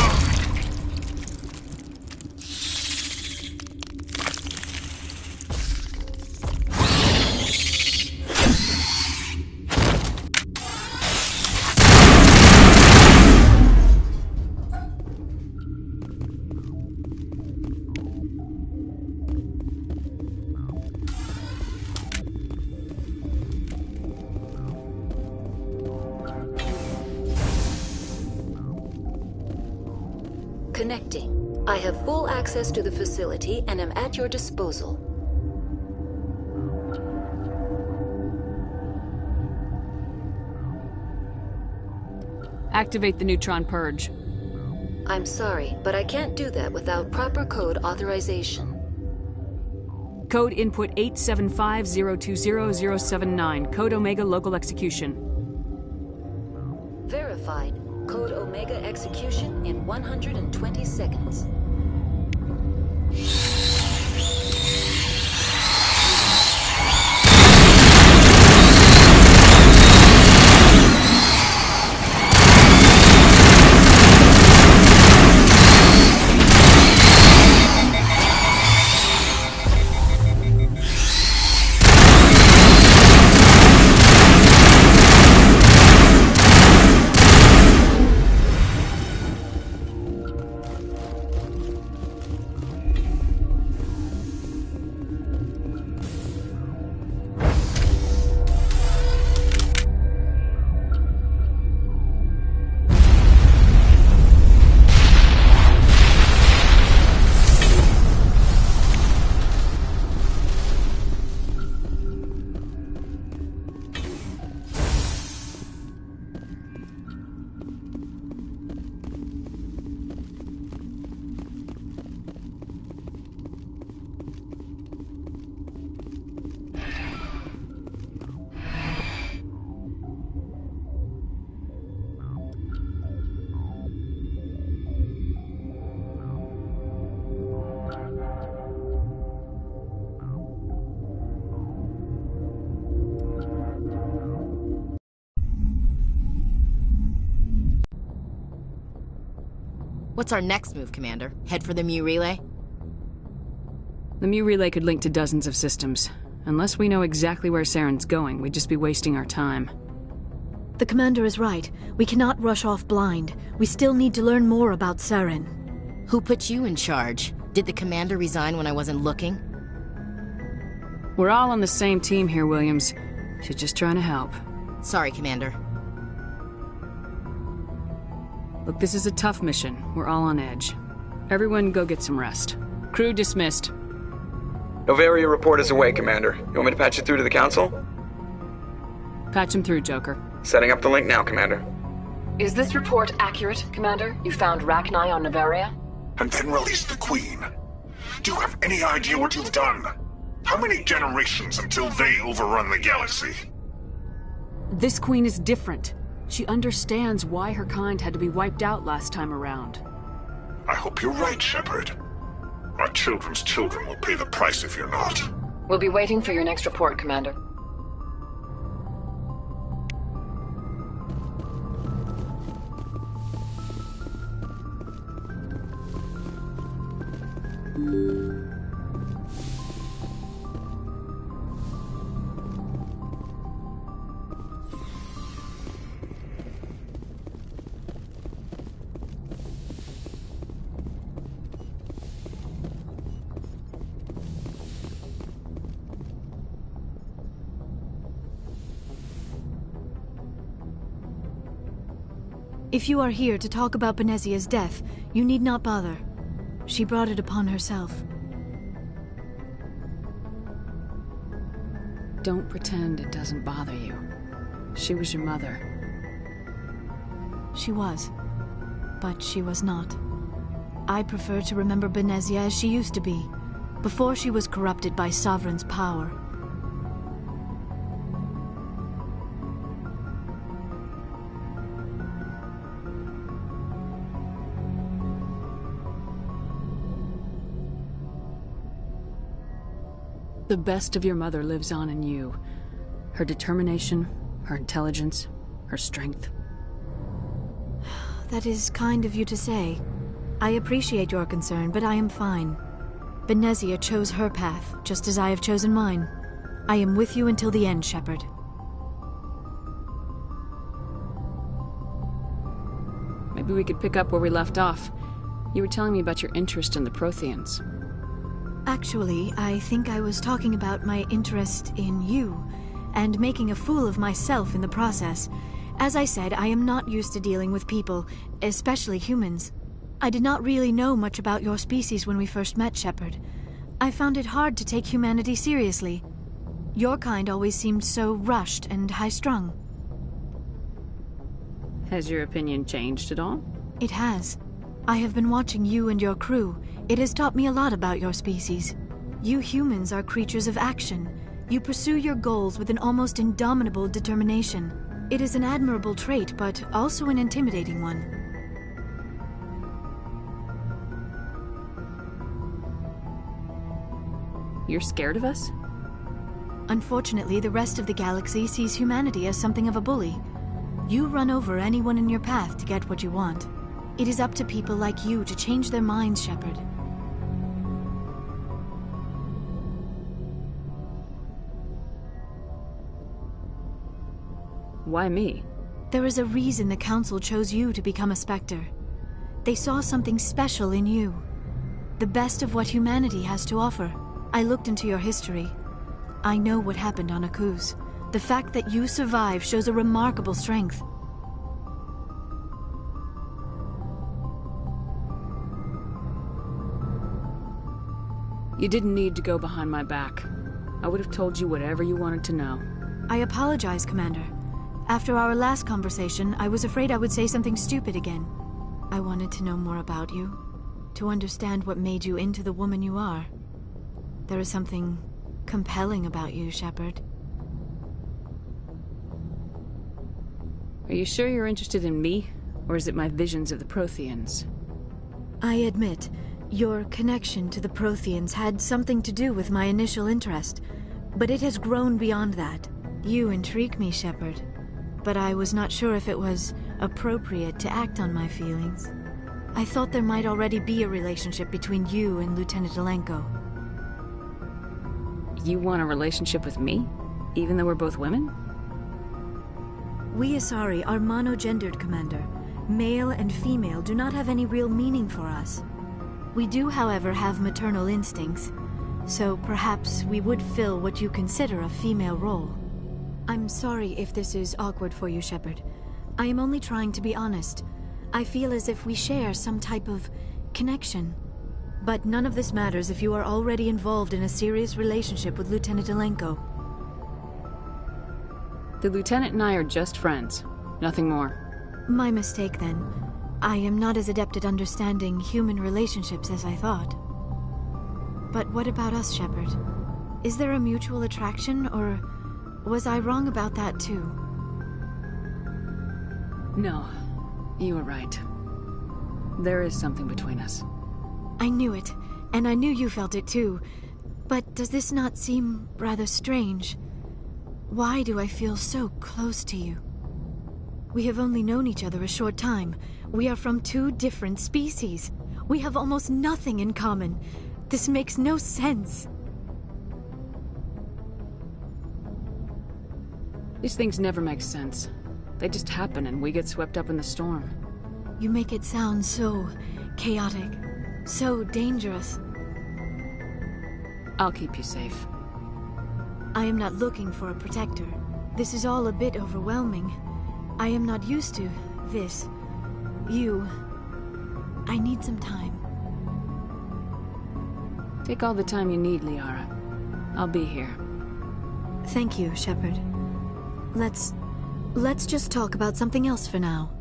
Connecting. I have full access to the facility and am at your disposal. Activate the neutron purge. I'm sorry, but I can't do that without proper code authorization. Code input 875020079. Code Omega local execution. Verified. Code Omega execution in 120 seconds. What's our next move, Commander? Head for the Mu Relay? The Mu Relay could link to dozens of systems. Unless we know exactly where Saren's going, we'd just be wasting our time. The Commander is right. We cannot rush off blind. We still need to learn more about Saren. Who put you in charge? Did the Commander resign when I wasn't looking? We're all on the same team here, Williams. She's just trying to help. Sorry, Commander. Look, this is a tough mission. We're all on edge. Everyone go get some rest. Crew dismissed. Noveria report is away, Commander. You want me to patch it through to the Council? Patch him through, Joker. Setting up the link now, Commander. Is this report accurate, Commander? You found Rachni on Noveria? And then released the Queen. Do you have any idea what you've done? How many generations until they overrun the galaxy? This Queen is different. She understands why her kind had to be wiped out last time around. I hope you're right, Shepard. Our children's children will pay the price if you're not. We'll be waiting for your next report, Commander. If you are here to talk about Benezia's death, you need not bother. She brought it upon herself. Don't pretend it doesn't bother you. She was your mother. She was. But she was not. I prefer to remember Benezia as she used to be, before she was corrupted by Sovereign's power. The best of your mother lives on in you. Her determination, her intelligence, her strength. That is kind of you to say. I appreciate your concern, but I am fine. Benezia chose her path, just as I have chosen mine. I am with you until the end, Shepard. Maybe we could pick up where we left off. You were telling me about your interest in the Protheans. Actually, I think I was talking about my interest in you, and making a fool of myself in the process. As I said, I am not used to dealing with people, especially humans. I did not really know much about your species when we first met, Shepard. I found it hard to take humanity seriously. Your kind always seemed so rushed and high-strung. Has your opinion changed at all? It has. I have been watching you and your crew. It has taught me a lot about your species. You humans are creatures of action. You pursue your goals with an almost indomitable determination. It is an admirable trait, but also an intimidating one. You're scared of us? Unfortunately, the rest of the galaxy sees humanity as something of a bully. You run over anyone in your path to get what you want. It is up to people like you to change their minds, Shepard. Why me? There is a reason the Council chose you to become a Spectre. They saw something special in you. The best of what humanity has to offer. I looked into your history. I know what happened on Akuz. The fact that you survived shows a remarkable strength. You didn't need to go behind my back. I would have told you whatever you wanted to know. I apologize, Commander. After our last conversation, I was afraid I would say something stupid again. I wanted to know more about you, to understand what made you into the woman you are. There is something compelling about you, Shepard. Are you sure you're interested in me, or is it my visions of the Protheans? I admit, your connection to the Protheans had something to do with my initial interest, but it has grown beyond that. You intrigue me, Shepard, but I was not sure if it was appropriate to act on my feelings. I thought there might already be a relationship between you and Lieutenant Alenko. You want a relationship with me, even though we're both women? We Asari are monogendered, Commander. Male and female do not have any real meaning for us. We do, however, have maternal instincts, so perhaps we would fill what you consider a female role. I'm sorry if this is awkward for you, Shepard. I am only trying to be honest. I feel as if we share some type of connection. But none of this matters if you are already involved in a serious relationship with Lieutenant Alenko. The Lieutenant and I are just friends. Nothing more. My mistake, then. I am not as adept at understanding human relationships as I thought. But what about us, Shepard? Is there a mutual attraction, or was I wrong about that too? No, you were right. There is something between us. I knew it, and I knew you felt it too. But does this not seem rather strange? Why do I feel so close to you? We have only known each other a short time. We are from two different species. We have almost nothing in common. This makes no sense. These things never make sense. They just happen and we get swept up in the storm. You make it sound so chaotic, so dangerous. I'll keep you safe. I am not looking for a protector. This is all a bit overwhelming. I am not used to this. You. I need some time. Take all the time you need, Liara. I'll be here. Thank you, Shepard. Let's just talk about something else for now.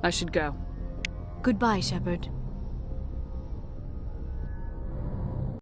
I should go. Goodbye, Shepard.